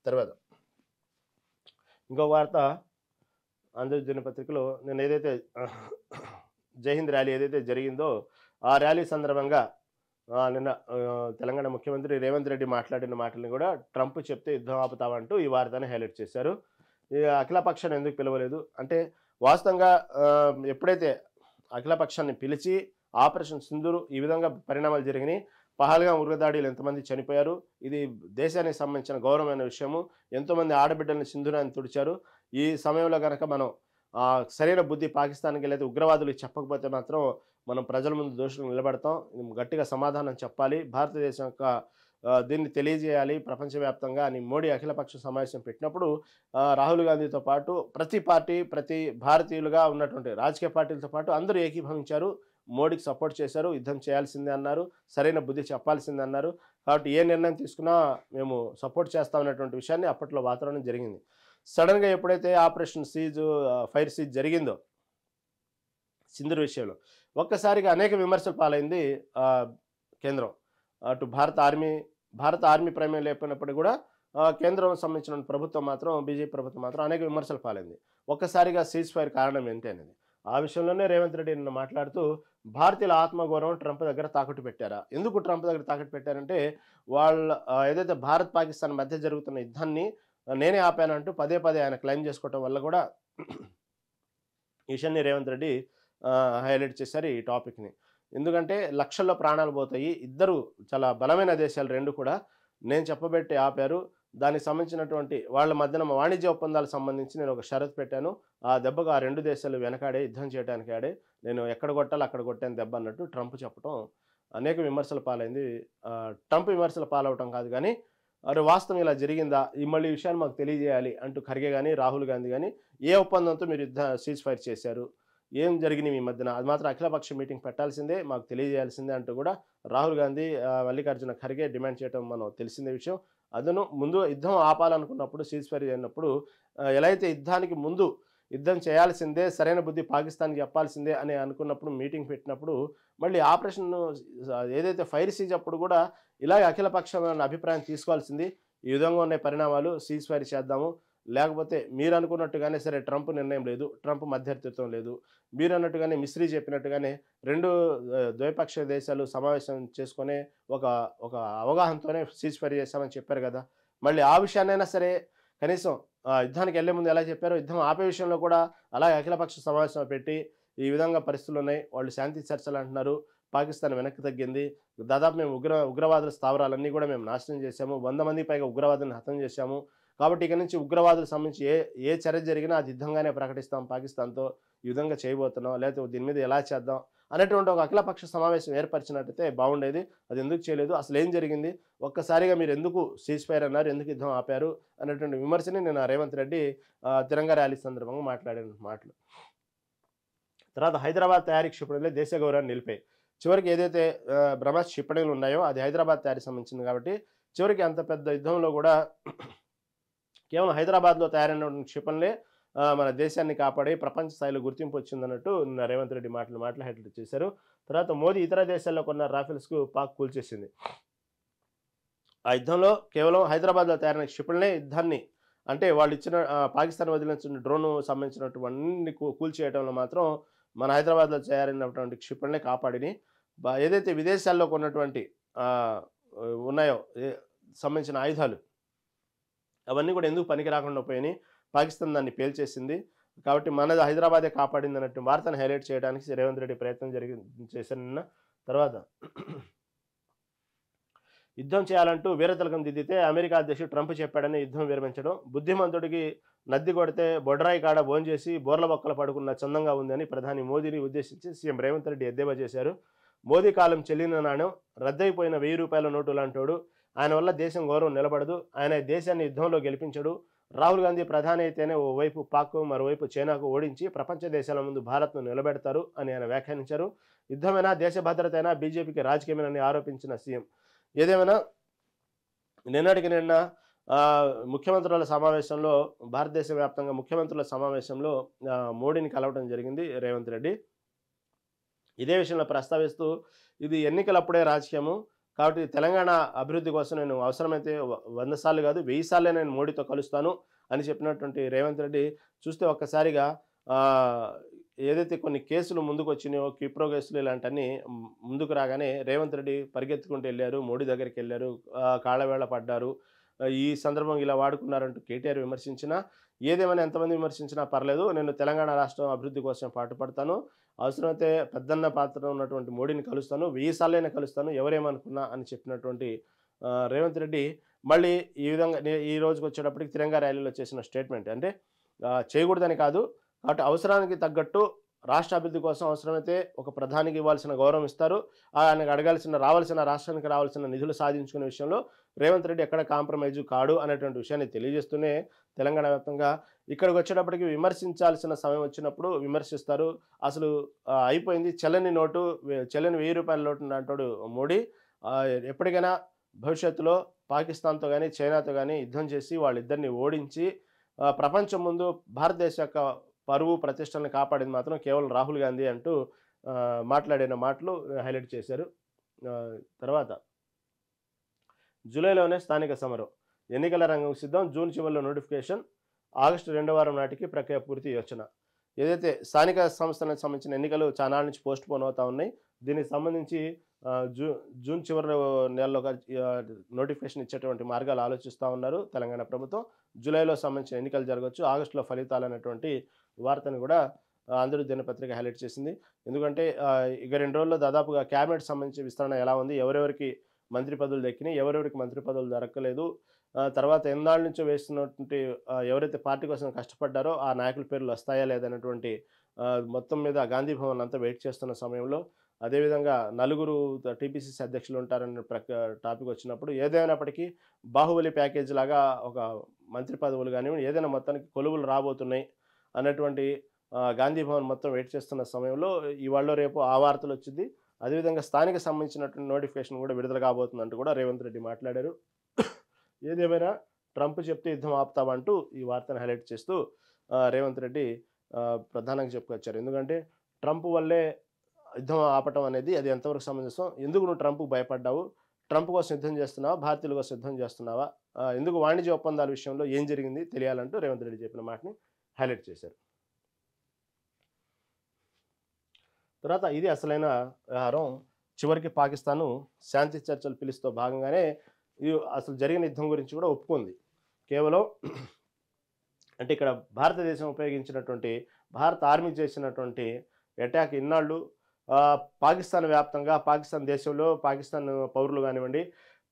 తర్వాత ఇంకో వార్త ఆంధ్ర దినపత్రికలో నేను ఏదైతే జైహింద్ ర్యాలీ ఏదైతే జరిగిందో ఆ ర్యాలీ సందర్భంగా నిన్న తెలంగాణ ముఖ్యమంత్రి రేవంత్ రెడ్డి మాట్లాడిన మాటలను కూడా ట్రంప్ చెప్తే యుద్ధం ఆపుతామంటూ ఈ వార్తని హైలైట్ చేశారు. ఈ అఖిలపక్షాన్ని ఎందుకు పిలవలేదు అంటే, వాస్తవంగా ఎప్పుడైతే అఖిలపక్షాన్ని పిలిచి ఆపరేషన్ సింధూర్ ఈ విధంగా పరిణామాలు జరిగినాయి, పహల్గాం ఉగ్రదాడిలో ఎంతమంది చనిపోయారు, ఇది దేశానికి సంబంధించిన గౌరవమైన విషయము, ఎంతోమంది ఆడబిడ్డల్ని సింధూరాన్ని తుడిచారు. ఈ సమయంలో కనుక మనం సరైన బుద్ధి పాకిస్తాన్కి లేదా ఉగ్రవాదులకు చెప్పకపోతే మాత్రం మనం ప్రజల ముందు దోషులు నిలబడతాం, గట్టిగా సమాధానం చెప్పాలి, భారతదేశం యొక్క దీన్ని తెలియజేయాలి ప్రపంచవ్యాప్తంగా అని మోడీ అఖిలపక్ష సమావేశం పెట్టినప్పుడు రాహుల్ గాంధీతో పాటు ప్రతి భారతీయులుగా ఉన్నటువంటి రాజకీయ పార్టీలతో పాటు అందరూ ఏకీభవించారు, మోడీకి సపోర్ట్ చేశారు, యుద్ధం చేయాల్సిందే అన్నారు, సరైన బుద్ధి చెప్పాల్సిందే అన్నారు. కాబట్టి ఏ నిర్ణయం తీసుకున్నా మేము సపోర్ట్ చేస్తామనేటువంటి విషయాన్ని అప్పట్లో వాతావరణం జరిగింది. సడన్గా ఎప్పుడైతే ఆపరేషన్ ఫైర్ సీజ్ జరిగిందో సింధూర్ విషయంలో ఒక్కసారిగా అనేక విమర్శలు పాలైంది కేంద్రం. అటు భారత ఆర్మీ ప్రమేయం లేకపోయినప్పుడు కూడా కేంద్రం సంబంధించిన ప్రభుత్వం మాత్రం, బీజేపీ ప్రభుత్వం మాత్రం అనేక విమర్శలు పాలైంది. ఒక్కసారిగా సీజ్ ఫైర్ కారణం ఏంటి అనేది ఆ విషయంలోనే రేవంత్ రెడ్డి నిన్న మాట్లాడుతూ, భారతీయుల ఆత్మగౌరవం ట్రంప్ దగ్గర తాకట్టు పెట్టారా? ఎందుకు ట్రంప్ దగ్గర తాకట్టు పెట్టారంటే, వాళ్ళ ఏదైతే భారత్ పాకిస్తాన్ మధ్య జరుగుతున్న యుద్ధాన్ని నేనే ఆపానంటూ పదే ఆయన క్లెయిమ్ చేసుకోవటం వల్ల కూడా ఈ విషయాన్ని రేవంత్ రెడ్డి హైలైట్ చేశారు ఈ టాపిక్ని. ఎందుకంటే లక్షల్లో ప్రాణాలు పోతాయి, ఇద్దరు చాలా బలమైన దేశాలు రెండు కూడా నేను చెప్పబెట్టి ఆపారు, దానికి సంబంధించినటువంటి వాళ్ళ మధ్యన వాణిజ్య ఒప్పందాలకు సంబంధించి నేను ఒక షరతు పెట్టాను, ఆ దెబ్బకు ఆ రెండు దేశాలు వెనకాడే, యుద్ధం చేయడానికి ఆడే, నేను ఎక్కడ కొట్టాలి అక్కడ కొట్టాను దెబ్బ అన్నట్టు ట్రంప్ చెప్పడం అనేక విమర్శల పాలైంది. ట్రంప్ విమర్శల పాలవటం కాదు కానీ అరే వాస్తవం ఇలా జరిగిందా, మళ్ళీ ఈ విషయాన్ని మాకు తెలియజేయాలి అంటూ ఖర్గే కానీ రాహుల్ గాంధీ కానీ ఏ ఒప్పందంతో మీరు సీజ్ ఫైర్ చేశారు, ఏం జరిగినాయి మీ మధ్యన, అది మాత్రం అఖిలపక్ష మీటింగ్ పెట్టాల్సిందే, మాకు తెలియజేయాల్సిందే అంటూ కూడా రాహుల్ గాంధీ మల్లికార్జున ఖర్గే డిమాండ్ చేయడం మనం తెలిసిందే విషయం. అదను ముందు యుద్ధం ఆపాలనుకున్నప్పుడు సీజ్ ఫైర్ అయినప్పుడు ఎలా అయితే యుద్ధానికి ముందు యుద్ధం చేయాల్సిందే, సరైన బుద్ధి పాకిస్తాన్కి చెప్పాల్సిందే అని అనుకున్నప్పుడు మీటింగ్ పెట్టినప్పుడు మళ్ళీ ఆపరేషన్ ఏదైతే ఫైర్ సీజ్ అప్పుడు కూడా ఇలాగే అఖిలపక్షమైన అభిప్రాయం తీసుకోవాల్సింది, ఈ విధంగా ఉన్న పరిణామాలు సీజ్ ఫైర్ చేద్దాము, లేకపోతే మీరు అనుకున్నట్టుగానే సరే ట్రంప్ నిర్ణయం లేదు, ట్రంప్ మధ్యవర్తిత్వం లేదు, మీరు అన్నట్టుగానే మిస్రీ చెప్పినట్టుగానే రెండు ద్వైపాక్షిక దేశాలు సమావేశం చేసుకునే ఒక అవగాహనతోనే సీజ్ ఫైర్ చేస్తామని చెప్పారు కదా, మళ్ళీ ఆ విషయాన్నైనా సరే కనీసం యుద్ధానికి వెళ్లే ముందు ఎలా చెప్పారో యుద్ధం ఆపే విషయంలో కూడా అలాగే అఖిలపక్ష సమావేశం పెట్టి ఈ విధంగా పరిస్థితులు ఉన్నాయి, వాళ్ళు శాంతి చర్చలు అంటున్నారు, పాకిస్తాన్ వెనక్కి తగ్గింది, దాదాపు మేము ఉగ్రవాదుల స్థావరాలన్నీ కూడా మేము నాశనం చేశాము, 100 మందికి పైగా ఉగ్రవాదులను హతం చేశాము, కాబట్టి ఇక నుంచి ఉగ్రవాదులకు సంబంధించి ఏ చర్య జరిగినా అది యుద్ధంగానే ప్రకటిస్తాం, పాకిస్తాన్తో ఈ విధంగా చేయబోతున్నాం, లేకపోతే దీని మీద ఎలా చేద్దాం అనేటువంటి ఒక అఖిలపక్ష సమావేశం ఏర్పరిచినట్టయితే బాగుండేది. అది ఎందుకు చేయలేదు, అసలు ఏం జరిగింది, ఒక్కసారిగా మీరు ఎందుకు సీజ్ ఫైర్ అన్నారు, ఎందుకు యుద్ధం ఆపారు అనేటువంటి విమర్శని నేను రేవంత్ రెడ్డి తిరంగా ర్యాలీ సందర్భంగా మాట్లాడిన మాటలు. తర్వాత హైదరాబాద్ తయారీ క్షిపణులే దేశ గౌరవాన్ని నిలిపాయి. చివరికి ఏదైతే బ్రహ్మాస్ క్షిపణులు ఉన్నాయో అది హైదరాబాద్ తయారీ సంబంధించింది కాబట్టి చివరికి అంత పెద్ద యుద్ధంలో కూడా కేవలం హైదరాబాద్లో తయారైన క్షిపణులే మన దేశాన్ని కాపాడి ప్రపంచ స్థాయిలో గుర్తింపు వచ్చిందన్నట్టు రేవంత్ రెడ్డి మాటలు హైలైట్ చేశారు. తర్వాత మోదీ ఇతర దేశాల్లో కొన్న రాఫెల్స్కు పాక్ కూల్చేసింది. ఆ యుద్ధంలో కేవలం హైదరాబాద్లో తయారైన క్షిపణులే యుద్ధాన్ని, అంటే వాళ్ళు ఇచ్చిన పాకిస్తాన్ వదిలించిన డ్రోన్ సంబంధించినటువంటి కూల్చేయడంలో మాత్రం మన హైదరాబాద్లో తయారైనటువంటి క్షిపణులే కాపాడిని. ఏదైతే విదేశాల్లో కొన్నటువంటి ఉన్నాయో సంబంధించిన ఆయుధాలు అవన్నీ కూడా ఎందుకు పనికి రాకుండా పోయినాయి, పాకిస్తాన్ దాన్ని పేల్చేసింది. కాబట్టి మనది హైదరాబాదే కాపాడింది అన్నట్టు వార్తను హైలైట్ చేయడానికి రేవంత్ రెడ్డి ప్రయత్నం చేశారు నిన్న. తర్వాత యుద్ధం చేయాలంటూ వీరతిలకం దిద్దితే అమెరికా అధ్యక్షుడు ట్రంప్ చెప్పాడని యుద్ధం విరమించడం, బుద్ధిమంతుడికి నద్ది కొడితే బొడ్రాయి కాడ భోంచేసి బోర్ల బొక్కల పడుకున్న చందంగా ఉందని ప్రధాని మోదీని ఉద్దేశించి సీఎం రేవంత్ రెడ్డి ఎద్దేవా చేశారు. మోదీ కాలం చెల్లిన నాణ్యం, రద్దయిపోయిన 1000 రూపాయల నోటు లాంటోడు, ఆయన వల్ల దేశం గౌరవం నిలబడదు, ఆయన దేశాన్ని యుద్ధంలో గెలిపించడు. రాహుల్ గాంధీ ప్రధాని అయితేనే ఓవైపు పాక్ మరోవైపు చైనాకు ఓడించి ప్రపంచ దేశాల ముందు భారత్ను నిలబెడతారు అని ఆయన వ్యాఖ్యానించారు. యుద్ధమైనా దేశ భద్రతైనా బీజేపీకి రాజకీయమేనని ఆరోపించిన సీఎం ఏదేమైనా నిన్నటికి నిన్న ముఖ్యమంత్రుల సమావేశంలో భారతదేశ వ్యాప్తంగా ముఖ్యమంత్రుల సమావేశంలో మోడీని కలవడం జరిగింది రేవంత్ రెడ్డి. ఇదే విషయంలో ప్రస్తావిస్తూ ఇది ఎన్నికలప్పుడే రాజకీయము, కాబట్టి తెలంగాణ అభివృద్ధి కోసం నేను అవసరమైతే 100 సార్లు కాదు 1000 సార్లే నేను మోడీతో కలుస్తాను అని చెప్పినటువంటి రేవంత్ రెడ్డి చూస్తే ఒక్కసారిగా ఏదైతే కొన్ని కేసులు ముందుకు వచ్చినాయో కిప్రో కేసులు ఇలాంటివన్నీ ముందుకు రాగానే రేవంత్ రెడ్డి పరిగెత్తుకుంటూ వెళ్ళారు, మోడీ దగ్గరికి వెళ్ళారు, కాళ్ళవేళ పడ్డారు. ఈ సందర్భం ఇలా వాడుకున్నారంటూ కేటీఆర్ విమర్శించినా, ఏదేమైనా ఎంతమంది విమర్శించినా పర్లేదు, నేను తెలంగాణ రాష్ట్రం అభివృద్ధి కోసం పాటుపడతాను, అవసరమైతే పెద్దన్న పాత్ర ఉన్నటువంటి మోడీని కలుస్తాను, 1000 సార్లైనా కలుస్తాను, ఎవరేమనుకున్నా అని చెప్పినటువంటి రేవంత్ రెడ్డి మళ్ళీ ఈ విధంగా ఈ రోజుకి వచ్చేటప్పటికి తిరంగా ర్యాలీలో చేసిన స్టేట్మెంట్ అంటే చేయకూడదని కాదు, కాబట్టి అవసరానికి తగ్గట్టు రాష్ట్ర అభివృద్ధి కోసం అవసరమైతే ఒక ప్రధానికి ఇవ్వాల్సిన గౌరవం ఇస్తారు, ఆయనకు రావాల్సిన రాష్ట్రానికి రావాల్సిన నిధులు సాధించుకునే విషయంలో రేవంత్ రెడ్డి ఎక్కడ కాంప్రమైజు కాడు అనేటువంటి విషయాన్ని తెలియజేస్తూనే తెలంగాణ వ్యాప్తంగా ఇక్కడికి వచ్చేటప్పటికి విమర్శించాల్సిన సమయం వచ్చినప్పుడు విమర్శిస్తారు. అసలు అయిపోయింది చెల్లని 1000 రూపాయల నోటు అంటాడు మోడీ. ఎప్పటికైనా భవిష్యత్తులో పాకిస్తాన్తో కానీ చైనాతో కానీ యుద్ధం చేసి వాళ్ళిద్దరిని ఓడించి ప్రపంచం ముందు భారతదేశ యొక్క పరువు ప్రతిష్టలను కాపాడింది మాత్రం కేవలం రాహుల్ గాంధీ అంటూ మాట్లాడిన మాటలు హైలైట్ చేశారు. తర్వాత జూలైలోనే స్థానిక సమరం, ఎన్నికల రంగం సిద్ధం, జూన్ చివరిలో నోటిఫికేషన్, ఆగస్టు 2వ వారం నాటికి ప్రక్రియ పూర్తి యోచన. ఏదైతే స్థానిక సంస్థలకు సంబంధించిన ఎన్నికలు చాలా నుంచి పోస్ట్ పోన్ అవుతూ ఉన్నాయి, దీనికి సంబంధించి జూన్ చివరి నెలలో నోటిఫికేషన్ ఇచ్చేటువంటి మార్గాలు ఆలోచిస్తూ ఉన్నారు తెలంగాణ ప్రభుత్వం. జూలైలో సంబంధించిన ఎన్నికలు జరగవచ్చు, ఆగస్టులో ఫలితాలు అనేటువంటి వార్తను కూడా ఆంధ్ర దినపత్రిక హైలైట్ చేసింది. ఎందుకంటే ఇక 2 రోజుల్లో దాదాపుగా క్యాబినెట్ సంబంధించి విస్తరణ ఎలా ఉంది, ఎవరెవరికి మంత్రి పదవులు దక్కినాయి, ఎవరెవరికి మంత్రి పదవులు దొరకలేదు, తర్వాత ఎన్నాళ్ళ నుంచో వేస్తున్నటువంటి ఎవరైతే పార్టీ కోసం కష్టపడ్డారో ఆ నాయకుల పేర్లు వస్తాయా లేదన్నటువంటి మొత్తం మీద గాంధీ భవన్ అంతా వెయిట్ చేస్తున్న సమయంలో, అదేవిధంగా 4 టీపీసీసీ అధ్యక్షులు ఉంటారన్న టాపిక్ వచ్చినప్పుడు ఏదైనప్పటికీ బాహుబలి ప్యాకేజ్ లాగా ఒక మంత్రి పదవులు కానివ్వండి ఏదైనా మొత్తానికి కొలువులు రాబోతున్నాయి అన్నటువంటి గాంధీ భవన్ మొత్తం వెయిట్ చేస్తున్న సమయంలో ఇవాళ రేపు ఆ వార్తలు వచ్చింది. అదేవిధంగా స్థానిక సంబంధించినటువంటి నోటిఫికేషన్ కూడా విడుదల కాబోతుందంటూ కూడా రేవంత్ రెడ్డి మాట్లాడారు. ఏదేమైనా ట్రంప్ చెప్తే యుద్ధం ఆపుతామంటూ ఈ వార్తను హైలైట్ చేస్తూ రేవంత్ రెడ్డి ప్రధానంగా చెప్పుకొచ్చారు. ఎందుకంటే ట్రంప్ వల్లే యుద్ధం ఆపటం అనేది అది ఎంతవరకు సమంజసం, ఎందుకు నువ్వు ట్రంప్కు భయపడ్డావు, ట్రంప్ కోసం యుద్ధం చేస్తున్నావా, భారతీయుల కోసం యుద్ధం చేస్తున్నావా, ఎందుకు వాణిజ్య ఒప్పందాల విషయంలో ఏం జరిగింది తెలియాలంటూ రేవంత్ రెడ్డి చెప్పిన మాటని హైలైట్ చేశారు. తర్వాత ఇది అసలైన వ్యవహారం, చివరికి పాకిస్తాను శాంతి చర్చలు పిలుస్తూ భాగంగానే ఇది అసలు జరిగిన యుద్ధం గురించి కూడా ఒప్పుకుంది. కేవలం అంటే ఇక్కడ భారతదేశం ఉపయోగించినటువంటి భారత ఆర్మీ చేసినటువంటి అటాక్ ఇన్నాళ్ళు పాకిస్తాన్ వ్యాప్తంగా పాకిస్తాన్ దేశంలో పాకిస్తాన్ పౌరులు కానివ్వండి,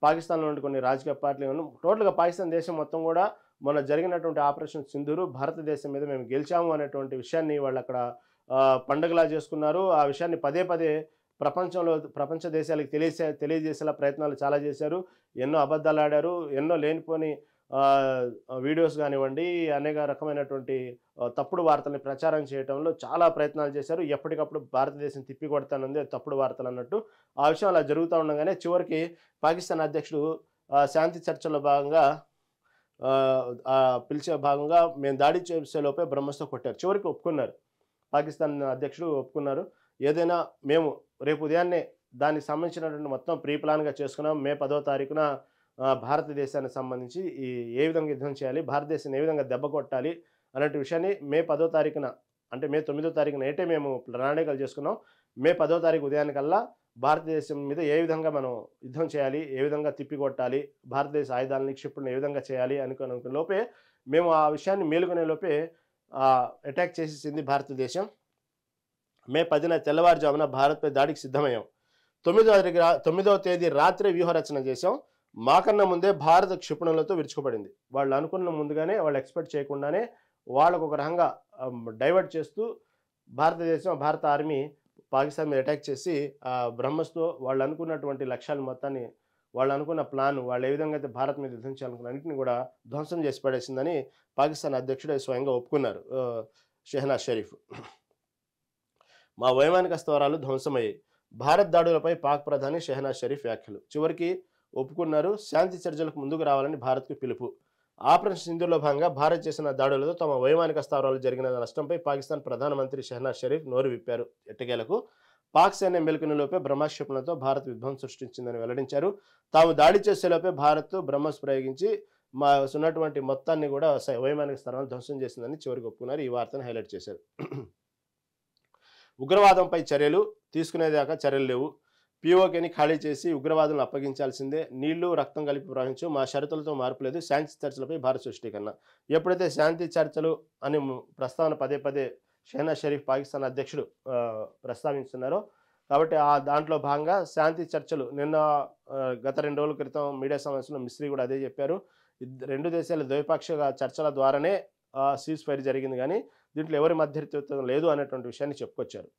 పాకిస్తాన్లో ఉండే కొన్ని రాజకీయ పార్టీలు టోటల్గా పాకిస్తాన్ దేశం మొత్తం కూడా మొన్న జరిగినటువంటి ఆపరేషన్ సింధూరు భారతదేశం మీద మేము గెలిచాము అనేటువంటి విషయాన్ని వాళ్ళు అక్కడ పండుగలా చేసుకున్నారు. ఆ విషయాన్ని పదే పదే ప్రపంచ దేశాలకు తెలియజేసేలా ప్రయత్నాలు చాలా చేశారు, ఎన్నో అబద్ధాలు ఆడారు, ఎన్నో లేనిపోని వీడియోస్ కానివ్వండి అనేక రకమైనటువంటి తప్పుడు వార్తల్ని ప్రచారం చేయడంలో చాలా ప్రయత్నాలు చేశారు. ఎప్పటికప్పుడు భారతదేశం తిప్పికొడతానుంది తప్పుడు వార్తలు అన్నట్టు ఆ విషయం అలా జరుగుతూ ఉండగానే చివరికి పాకిస్తాన్ అధ్యక్షుడు శాంతి చర్చల్లో భాగంగా పిలిచే భాగంగా మేము దాడి చేసేలోపే బ్రహ్మస్తో కొట్టారు. చివరికి ఒప్పుకున్నారు, పాకిస్తాన్ అధ్యక్షుడు ఒప్పుకున్నారు, ఏదైనా మేము రేపు ఉదయాన్నే దానికి సంబంధించినటువంటి మొత్తం ప్రీ ప్లాన్గా చేసుకున్నాం, మే 10వ తారీఖున భారతదేశానికి సంబంధించి ఏ విధంగా యుద్ధం చేయాలి, భారతదేశాన్ని ఏ విధంగా దెబ్బ కొట్టాలి అనే విషయాన్ని మే 10వ తారీఖున అంటే మే 9వ తారీఖు నైటే మేము ప్రణాళికలు చేసుకున్నాం. మే 10వ తారీఖు ఉదయానికల్లా భారతదేశం మీద ఏ విధంగా మనం యుద్ధం చేయాలి, ఏ విధంగా తిప్పికొట్టాలి, భారతదేశ ఆయుధాలని క్షిపణులను ఏ విధంగా చేయాలి అనుకునే లోపే మేము ఆ విషయాన్ని మేలుకునే లోపే అటాక్ చేసేసింది భారతదేశం. మే 10న తెల్లవారుజామున భారత్పై దాడికి సిద్ధమయ్యాం. 9వ తేదీ రాత్రి వ్యూహరచన చేశాం. మాకన్నా ముందే భారత క్షిపణులతో విరుచుకుపడింది. వాళ్ళు అనుకున్న ముందుగానే, వాళ్ళు ఎక్స్పెక్ట్ చేయకుండానే వాళ్ళకు ఒక రకంగా డైవర్ట్ చేస్తూ భారత ఆర్మీ పాకిస్తాన్ మీద అటాక్ చేసి బ్రహ్మస్తో వాళ్ళు అనుకున్నటువంటి లక్ష్యాలు మొత్తాన్ని, వాళ్ళు అనుకున్న ప్లాన్, వాళ్ళు ఏ విధంగా అయితే భారత్ మీద యుద్ధం చేయాలనుకున్న అన్నింటిని కూడా ధ్వంసం చేసి పడేసిందని పాకిస్తాన్ అధ్యక్షుడు స్వయంగా ఒప్పుకున్నారు షెహనాజ్ షరీఫ్. మా వైమానిక స్థావరాలు ధ్వంసమయ్యాయి. భారత్ దాడులపై పాక్ ప్రధాని షెహనాజ్ షరీఫ్ వ్యాఖ్యలు. చివరికి ఒప్పుకున్నారు. శాంతి చర్చలకు ముందుకు రావాలని భారత్కు పిలుపు. ఆపరేషన్ సింధూర్లో భాగంగా భారత్ చేసిన దాడులతో తమ వైమానిక స్థావరాలు జరిగిన నష్టంపై పాకిస్తాన్ ప్రధానమంత్రి షెహనాజ్ షరీఫ్ నోరు విప్పారు. ఎట్టకేలకు పాక్ సైన్యం మెలుకునేలోపే బ్రహ్మోస్ క్షిపణులతో భారత్ విధ్వంసం సృష్టించిందని వెల్లడించారు. తాము దాడి చేసేలోపే భారత్ బ్రహ్మోస్ ప్రయోగించి మా ఉన్నటువంటి మొత్తాన్ని కూడా వైమానిక స్థావరాలను ధ్వంసం చేసిందని చివరికి ఒప్పుకున్నారు. ఈ వార్తను హైలైట్ చేశారు. ఉగ్రవాదంపై చర్యలు తీసుకునేదాకా చర్యలు లేవు. పీఓకేని ఖాళీ చేసి ఉగ్రవాదులను అప్పగించాల్సిందే. నీళ్లు రక్తం కలిపి ప్రవహించు. మా షరతులతో మార్పు లేదు. శాంతి చర్చలపై భారత్ స్పష్టీకరణ. ఎప్పుడైతే శాంతి చర్చలు అని ప్రస్తావన పదే పదే షెహనాజ్ షరీఫ్ పాకిస్తాన్ అధ్యక్షుడు ప్రస్తావిస్తున్నారో, కాబట్టి దాంట్లో భాగంగా శాంతి చర్చలు నిన్న గత 2 రోజుల క్రితం మీడియా సమావేశంలో మిస్రీ కూడా అదే చెప్పారు. 2 దేశాల ద్వైపాక్షిక చర్చల ద్వారానే సీజ్ ఫైర్ జరిగింది, కానీ దీంట్లో ఎవరి మధ్యవర్తిత్వం లేదు అనేటువంటి విషయాన్ని చెప్పుకొచ్చారు.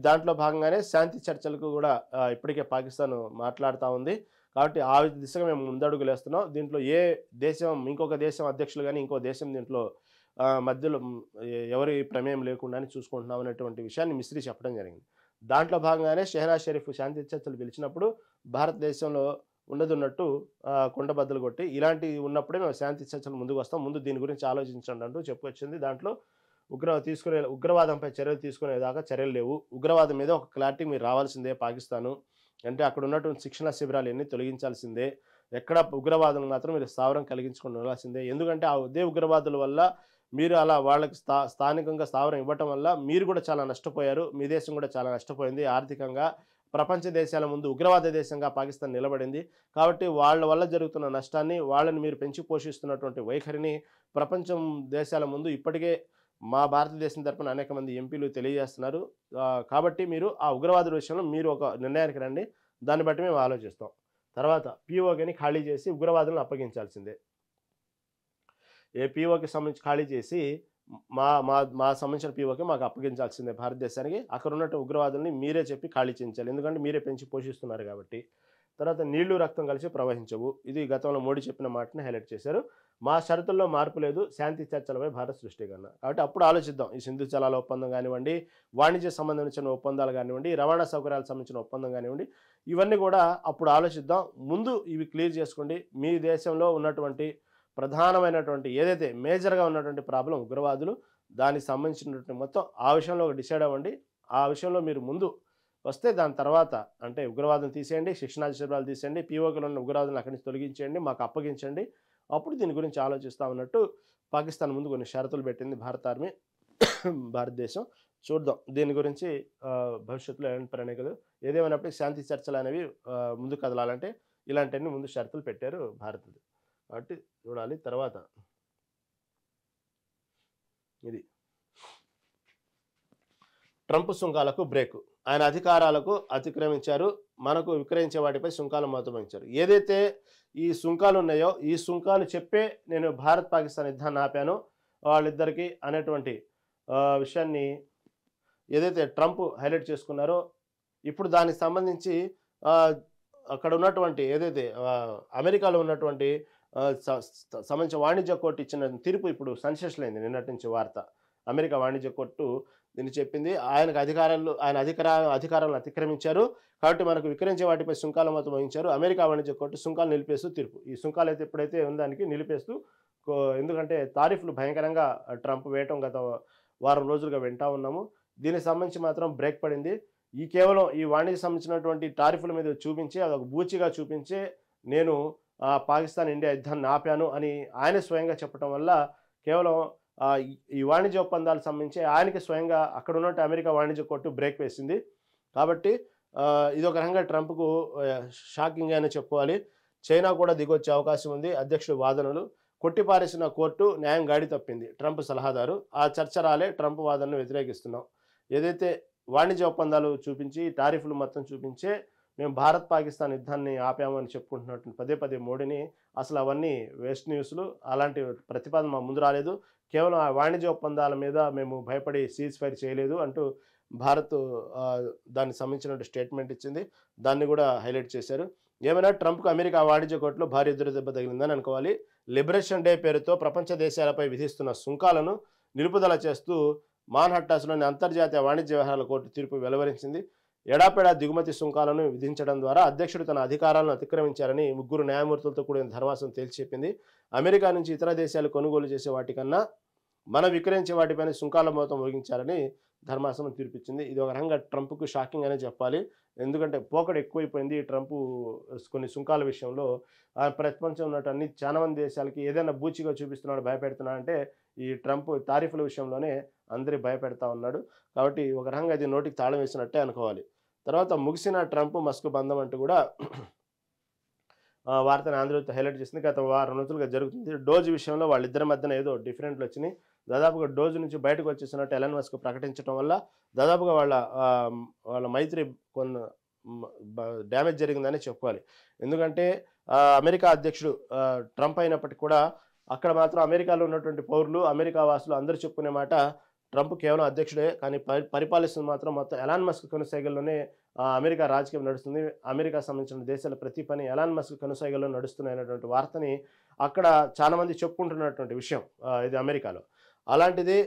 దాంట్లో భాగంగానే శాంతి చర్చలకు కూడా ఇప్పటికే పాకిస్తాన్ మాట్లాడుతూ ఉంది. కాబట్టి ఆ దిశగా మేము ముందడుగులు వేస్తున్నాం. దీంట్లో ఏ దేశం, ఇంకొక దేశం అధ్యక్షులు కానీ ఇంకో దేశం దీంట్లో మధ్యలో ఎవరి ప్రమేయం లేకుండానే చూసుకుంటున్నాం అనేటువంటి విషయాన్ని మిస్రీ చెప్పడం జరిగింది. దాంట్లో భాగంగానే షెహనాజ్ షరీఫ్ శాంతి చర్చలు పిలిచినప్పుడు భారతదేశంలో ఉన్నట్టు కుండబద్దలు కొట్టి, ఇలాంటి ఉన్నప్పుడే మేము శాంతి చర్చలు ముందుకు వస్తాం, ముందు దీని గురించి ఆలోచించండి అంటూ చెప్పుకొచ్చింది. దాంట్లో ఉగ్రవాదంపై చర్యలు తీసుకునేదాకా చర్యలు లేవు. ఉగ్రవాదం మీద ఒక క్లారిటీ మీరు రావాల్సిందే పాకిస్తాను. అంటే అక్కడ ఉన్నటువంటి శిక్షణ శిబిరాలు ఎన్ని తొలగించాల్సిందే. ఎక్కడ ఉగ్రవాదం మాత్రం మీరు స్థావరం కలిగించుకొని ఉండాల్సిందే. ఎందుకంటే అదే ఉగ్రవాదుల వల్ల మీరు అలా వాళ్ళకి స్థానికంగా స్థావరం ఇవ్వటం వల్ల మీరు కూడా చాలా నష్టపోయారు. మీ దేశం కూడా చాలా నష్టపోయింది ఆర్థికంగా. ప్రపంచ దేశాల ముందు ఉగ్రవాద దేశంగా పాకిస్తాన్ నిలబడింది. కాబట్టి వాళ్ళ వల్ల జరుగుతున్న నష్టాన్ని, వాళ్ళని మీరు పెంచి పోషిస్తున్నటువంటి వైఖరిని ప్రపంచం దేశాల ముందు ఇప్పటికే మా భారతదేశం తరపున అనేక మంది ఎంపీలు తెలియజేస్తున్నారు. కాబట్టి మీరు ఆ ఉగ్రవాదుల విషయంలో మీరు ఒక నిర్ణయానికి రండి, దాన్ని బట్టి మేము ఆలోచిస్తాం. తర్వాత పీఓకేని ఖాళీ చేసి ఉగ్రవాదులను అప్పగించాల్సిందే. ఏ పీఓకి సంబంధించి ఖాళీ చేసి మా సంబంధించిన పీఓకి మాకు అప్పగించాల్సిందే భారతదేశానికి. అక్కడ ఉన్నట్టు ఉగ్రవాదుల్ని మీరే చెప్పి ఖాళీ చేయించాలి, ఎందుకంటే మీరే పెంచి పోషిస్తున్నారు కాబట్టి. తర్వాత నీళ్లు రక్తం కలిసి ప్రవహించవు. ఇది గతంలో మోడీ చెప్పిన మాటని హైలైట్ చేశారు. మా షరతుల్లో మార్పు లేదు. శాంతి చర్చలపై భారత్ స్పష్టీకరణ. కాబట్టి అప్పుడు ఆలోచిద్దాం. ఈ సింధు జలాల ఒప్పందం కానివ్వండి, వాణిజ్య సంబంధించిన ఒప్పందాలు కానివ్వండి, రవాణా సౌకర్యాలకు సంబంధించిన ఒప్పందం కానివ్వండి, ఇవన్నీ కూడా అప్పుడు ఆలోచిద్దాం. ముందు ఇవి క్లియర్ చేసుకోండి. మీ దేశంలో ఉన్నటువంటి ప్రధానమైనటువంటి ఏదైతే మేజర్గా ఉన్నటువంటి ప్రాబ్లం ఉగ్రవాదులు, దానికి సంబంధించినటువంటి మొత్తం ఆ విషయంలో డిసైడ్ అవ్వండి. ఆ విషయంలో మీరు ముందు వస్తే దాని తర్వాత అంటే ఉగ్రవాదం తీసేయండి, శిక్షణా శిబిరాలు తీసేయండి, పీఓకేలో ఉన్న ఉగ్రవాదులను అక్కడి నుంచి తొలగించేయండి, మాకు అప్పగించండి, అప్పుడు దీని గురించి ఆలోచిస్తూ ఉన్నట్టు పాకిస్తాన్ ముందు కొన్ని షరతులు పెట్టింది భారత ఆర్మీ, భారతదేశం. చూద్దాం దీని గురించి భవిష్యత్తులో ఎలాంటి ప్రణాళికలు. ఏదేమైనప్పటికీ శాంతి చర్చలు అనేవి ముందు కదలాలంటే ఇలాంటివన్నీ ముందు షరతులు పెట్టారు భారత్. కాబట్టి చూడాలి. తర్వాత ఇది ట్రంప్ సుంకాలకు బ్రేక్. ఆయన అధికారాలకు అతిక్రమించారు. మనకు విక్రయించే వాటిపై సుంకాలు మొదలుపెంచారు. ఏదైతే ఈ సుంకాలు ఉన్నాయో, ఈ సుంకాలు చెప్పే నేను భారత్ పాకిస్తాన్ యుద్ధాన్ని ఆపాను వాళ్ళిద్దరికీ అనేటువంటి విషయాన్ని ఏదైతే ట్రంప్ హైలైట్ చేసుకున్నారో, ఇప్పుడు దానికి సంబంధించి అక్కడ ఉన్నటువంటి ఏదైతే అమెరికాలో ఉన్నటువంటి సంబంధించిన వాణిజ్య కోర్టు ఇచ్చిన తీర్పు ఇప్పుడు సెన్సేషన్ అయింది. నిన్నటి నుంచి వార్త. అమెరికా వాణిజ్య కోర్టు దీన్ని చెప్పింది. ఆయన అధికారాలను అతిక్రమించారు కాబట్టి మనకు విక్రయించే వాటిపై సుంకాల మొత్తం వహించారు. అమెరికా వాణిజ్య కోర్టు సుంకాలు నిలిపేస్తూ తీర్పు. ఈ సుంకాలు అయితే ఎప్పుడైతే ఉందానికి నిలిపేస్తూ, ఎందుకంటే తారీఫ్లు భయంకరంగా ట్రంప్ వేయటం గత వారం రోజులుగా వింటా ఉన్నాము. దీనికి సంబంధించి మాత్రం బ్రేక్ పడింది. కేవలం ఈ వాణిజ్య సంబంధించినటువంటి టారిఫ్ల మీద చూపించి అదొక బూచిగా చూపించే నేను పాకిస్తాన్ ఇండియా యుద్ధాన్ని ఆపాను అని ఆయన స్వయంగా చెప్పడం వల్ల కేవలం ఈ వాణిజ్య ఒప్పందాలకు సంబంధించి ఆయనకి స్వయంగా అక్కడ ఉన్నట్టు అమెరికా వాణిజ్య కోర్టు బ్రేక్ వేసింది. కాబట్టి ఇది ఒక రకంగా ట్రంప్కు షాకింగ్ అని చెప్పుకోవాలి. చైనా కూడా దిగొచ్చే అవకాశం ఉంది. అధ్యక్షుడి వాదనలు కొట్టిపారేసిన కోర్టు న్యాయం గాడి తప్పింది. ట్రంప్ సలహాదారు ఆ చర్చ రాలే, ట్రంప్ వాదనను వ్యతిరేకిస్తున్నాం. ఏదైతే వాణిజ్య ఒప్పందాలు చూపించి టారిఫ్లు మొత్తం చూపించే మేము భారత్ పాకిస్తాన్ యుద్ధాన్ని ఆపామని చెప్పుకుంటున్నట్టు పదే పదే మోడీని అసలు అవన్నీ వేస్ట్ న్యూస్లు. అలాంటి ప్రతిపాదన మా ముందు రాలేదు. కేవలం ఆ వాణిజ్య ఒప్పందాల మీద మేము భయపడి సీజ్ ఫైర్ చేయలేదు అంటూ భారత్ దానికి సంబంధించిన స్టేట్మెంట్ ఇచ్చింది. దాన్ని కూడా హైలైట్ చేశారు. ఏమైనా ట్రంప్కు అమెరికా వాణిజ్య కోర్టులో భారీ ఎదురు దెబ్బ తగిలిందని అనుకోవాలి. లిబరేషన్ డే పేరుతో ప్రపంచ దేశాలపై విధిస్తున్న సుంకాలను నిలుపుదల చేస్తూ మాన్హట్టాస్లోని అంతర్జాతీయ వాణిజ్య వ్యవహారాల కోర్టు తీర్పు వెలువరించింది. ఎడాపెడా దిగుమతి సుంకాలను విధించడం ద్వారా అధ్యక్షుడు తన అధికారాలను అతిక్రమించారని 3 న్యాయమూర్తులతో కూడిన ధర్మాసనం తేల్చి చెప్పింది. అమెరికా నుంచి ఇతర దేశాలు కొనుగోలు చేసే వాటికన్నా మనం విక్రయించే వాటిపైన సుంకాల మొత్తం మోగించారని ధర్మాసనం తీర్పిచ్చింది. ఇది ఒక రకంగా ట్రంప్కు షాకింగ్ అనే చెప్పాలి. ఎందుకంటే పోకడ ఎక్కువైపోయింది ట్రంప్ కొన్ని సుంకాల విషయంలో. ప్రపంచం ఉన్నట్టు అన్ని చాలా మంది దేశాలకి ఏదైనా బూచిగా చూపిస్తున్నాడు, భయపెడుతున్నాడు అంటే ఈ ట్రంప్ తారీఫుల విషయంలోనే అందరి భయపెడతా ఉన్నాడు. కాబట్టి ఒక రకంగా ఇది నోటికి తాళం వేసినట్టే అనుకోవాలి. తర్వాత ముగిసిన ట్రంప్ మస్క్ బంధం అంటూ కూడా వార్తను ఆంధ్రజ్యోతి హైలైట్ చేసింది. గత వారం రోజులుగా జరుగుతుంది. డోజ్ విషయంలో వాళ్ళిద్దరి మధ్యన ఏదో డిఫరెంట్లు వచ్చినాయి. దాదాపుగా డోజ్ నుంచి బయటకు వచ్చేసినట్టు ఎలన్ మస్క్ ప్రకటించడం వల్ల దాదాపుగా వాళ్ళ మైత్రి కొన్ని డ్యామేజ్ జరిగిందని చెప్పుకోవాలి. ఎందుకంటే అమెరికా అధ్యక్షుడు ట్రంప్ అయినప్పటికీ కూడా అక్కడ మాత్రం అమెరికాలో ఉన్నటువంటి పౌరులు, అమెరికా వాసులు అందరూ చెప్పుకునే మాట ట్రంప్ కేవలం అధ్యక్షుడే, కానీ పరిపాలిస్తుంది మాత్రం మొత్తం ఎలాన్ మస్క్ కొనసాగల్లోనే అమెరికా రాజకీయం నడుస్తుంది. అమెరికా సంబంధించిన దేశాల ప్రతి పని ఎలాన్ మస్క్ కొనసాగల్లో నడుస్తున్నాయనేటువంటి వార్తని అక్కడ చాలామంది చెప్పుకుంటున్నటువంటి విషయం ఇది అమెరికాలో. అలాంటిది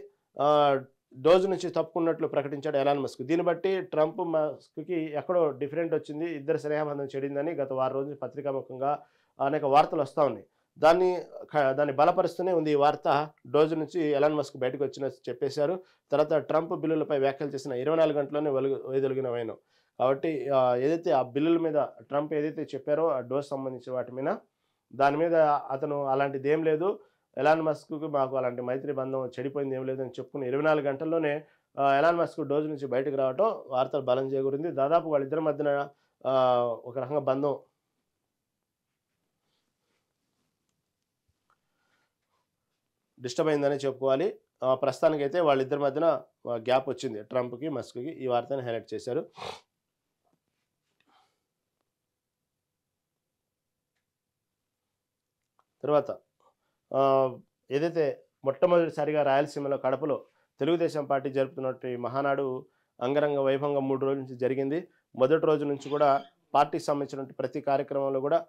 డోజ్ నుంచి తప్పుకున్నట్లు ప్రకటించాడు ఎలాన్ మస్క్. దీన్ని బట్టి ట్రంప్ మస్క్కి ఎక్కడో డిఫరెంట్ వచ్చింది, ఇద్దరు స్నేహబంధం చెడిందని గత వారం రోజులు పత్రికాముఖంగా అనేక వార్తలు వస్తూ ఉన్నాయి. దాన్ని బలపరుస్తూనే ఉంది ఈ వార్త. డోజ్ నుంచి ఎలాన్ మస్క్ బయటకు వచ్చిన చెప్పేశారు. తర్వాత ట్రంప్ బిల్లులపై వ్యాఖ్యలు చేసిన 24 గంటల్లోనే వైదొలిగినవైన. కాబట్టి ఏదైతే ఆ బిల్లుల మీద ట్రంప్ ఏదైతే చెప్పారో ఆ డోజ్ సంబంధించిన వాటి మీద దాని మీద అతను అలాంటిది ఏం లేదు, ఎలాన్ మస్క్కు మాకు అలాంటి మైత్రి బంధం చెడిపోయింది ఏం లేదని చెప్పుకుని 24 గంటల్లోనే ఎలాన్ మస్క్ డోజ్ నుంచి బయటకు రావటం వార్తలు బలం చేకూరింది. దాదాపు వాళ్ళిద్దరి మధ్యన ఒక రకంగా బంధం డిస్టర్బ్ అయిందని చెప్పుకోవాలి. ప్రస్తుతానికైతే వాళ్ళిద్దరి మధ్యన గ్యాప్ వచ్చింది ట్రంప్కి మస్క్కి. ఈ వార్తని హైలైట్ చేశారు. తర్వాత ఏదైతే మొట్టమొదటిసారిగా రాయలసీమలో కడపలో తెలుగుదేశం పార్టీ జరుపుతున్నట్టు మహానాడు అంగరంగ వైభవంగా 3 రోజుల నుంచి జరిగింది. మొదటి రోజు నుంచి కూడా పార్టీకి సంబంధించినటువంటి ప్రతి కార్యక్రమంలో కూడా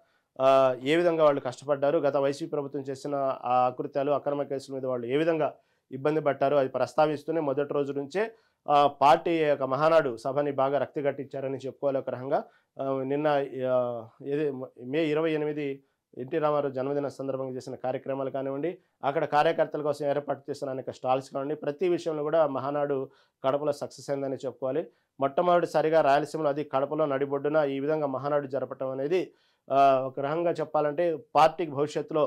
ఏ విధంగా వాళ్ళు కష్టపడ్డారు, గత వైసీపీ ప్రభుత్వం చేసిన ఆ అకృత్యాలు అక్రమ కేసుల మీద వాళ్ళు ఏ విధంగా ఇబ్బంది పడ్డారు అది ప్రస్తావిస్తూనే మొదటి రోజు నుంచే పార్టీ యొక్క మహానాడు సభని బాగా రక్తి కట్టించారని చెప్పుకోవాలి. ఒక రకంగా నిన్న మే 28 ఎన్టీ రామారావు జన్మదిన సందర్భంగా చేసిన కార్యక్రమాలు కానివ్వండి, అక్కడ కార్యకర్తల కోసం ఏర్పాటు చేసిన అనేక స్టాల్స్ కానివ్వండి, ప్రతి విషయంలో కూడా మహానాడు కడపలో సక్సెస్ అయిందని చెప్పుకోవాలి. మొట్టమొదటిసారిగా రాయలసీమలో అది కడపలో నడిబొడ్డున ఈ విధంగా మహానాడు జరపటం అనేది ఒక రకంగా చెప్పాలంటే పార్టీకి భవిష్యత్తులో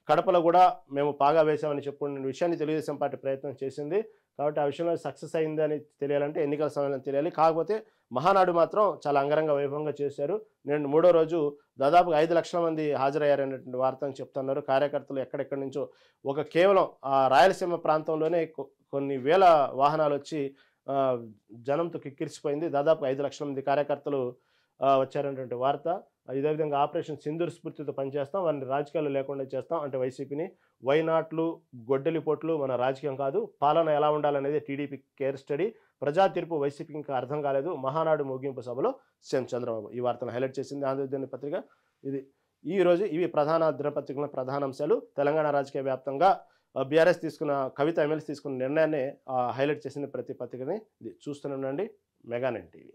కడపలో కూడా మేము పాగా వేసామని చెప్పుకునే విషయాన్ని తెలుగుదేశం పార్టీ ప్రయత్నం చేసింది. కాబట్టి ఆ విషయంలో సక్సెస్ అయిందని తెలియాలంటే ఎన్నికల సమయంలో తెలియాలి. కాకపోతే మహానాడు మాత్రం చాలా అంగరంగ వైభవంగా చేశారు. నేను 3వ రోజు దాదాపుగా 5 లక్షల మంది హాజరయ్యారనేటువంటి వార్తను చెప్తున్నారు. కార్యకర్తలు ఎక్కడెక్కడి నుంచో కేవలం రాయలసీమ ప్రాంతంలోనే కొన్ని వేల వాహనాలు వచ్చి జనంతో కిక్కిరిసిపోయింది. దాదాపు 5 లక్షల మంది కార్యకర్తలు వచ్చారనేటువంటి వార్త. ఇదే విధంగా ఆపరేషన్ సింధూర్ స్ఫూర్తితో పనిచేస్తాం, వారిని రాజకీయాలు లేకుండా చేస్తాం అంటే వైసీపీని. వైనాట్లు గొడ్డలిపోట్లు మన రాజకీయం కాదు, పాలన ఎలా ఉండాలనేది టీడీపీ కేర్ స్టడీ, ప్రజా తీర్పు వైసీపీకి ఇంకా అర్థం కాలేదు, మహానాడు ముగింపు సభలో సీఎం చంద్రబాబు. ఈ వార్తను హైలైట్ చేసింది ఆంధ్రజ్యోతి పత్రిక. ఈరోజు ఇవి ప్రధాన దినపత్రికల ప్రధాన అంశాలు. తెలంగాణ రాజకీయ వ్యాప్తంగా బీఆర్ఎస్ తీసుకున్న కవిత ఎమ్మెల్సీ తీసుకున్న నిర్ణయాన్ని హైలైట్ చేసింది ప్రతి పత్రికని. ఇది చూస్తూనే ఉండండి మెగా9 టీవీ.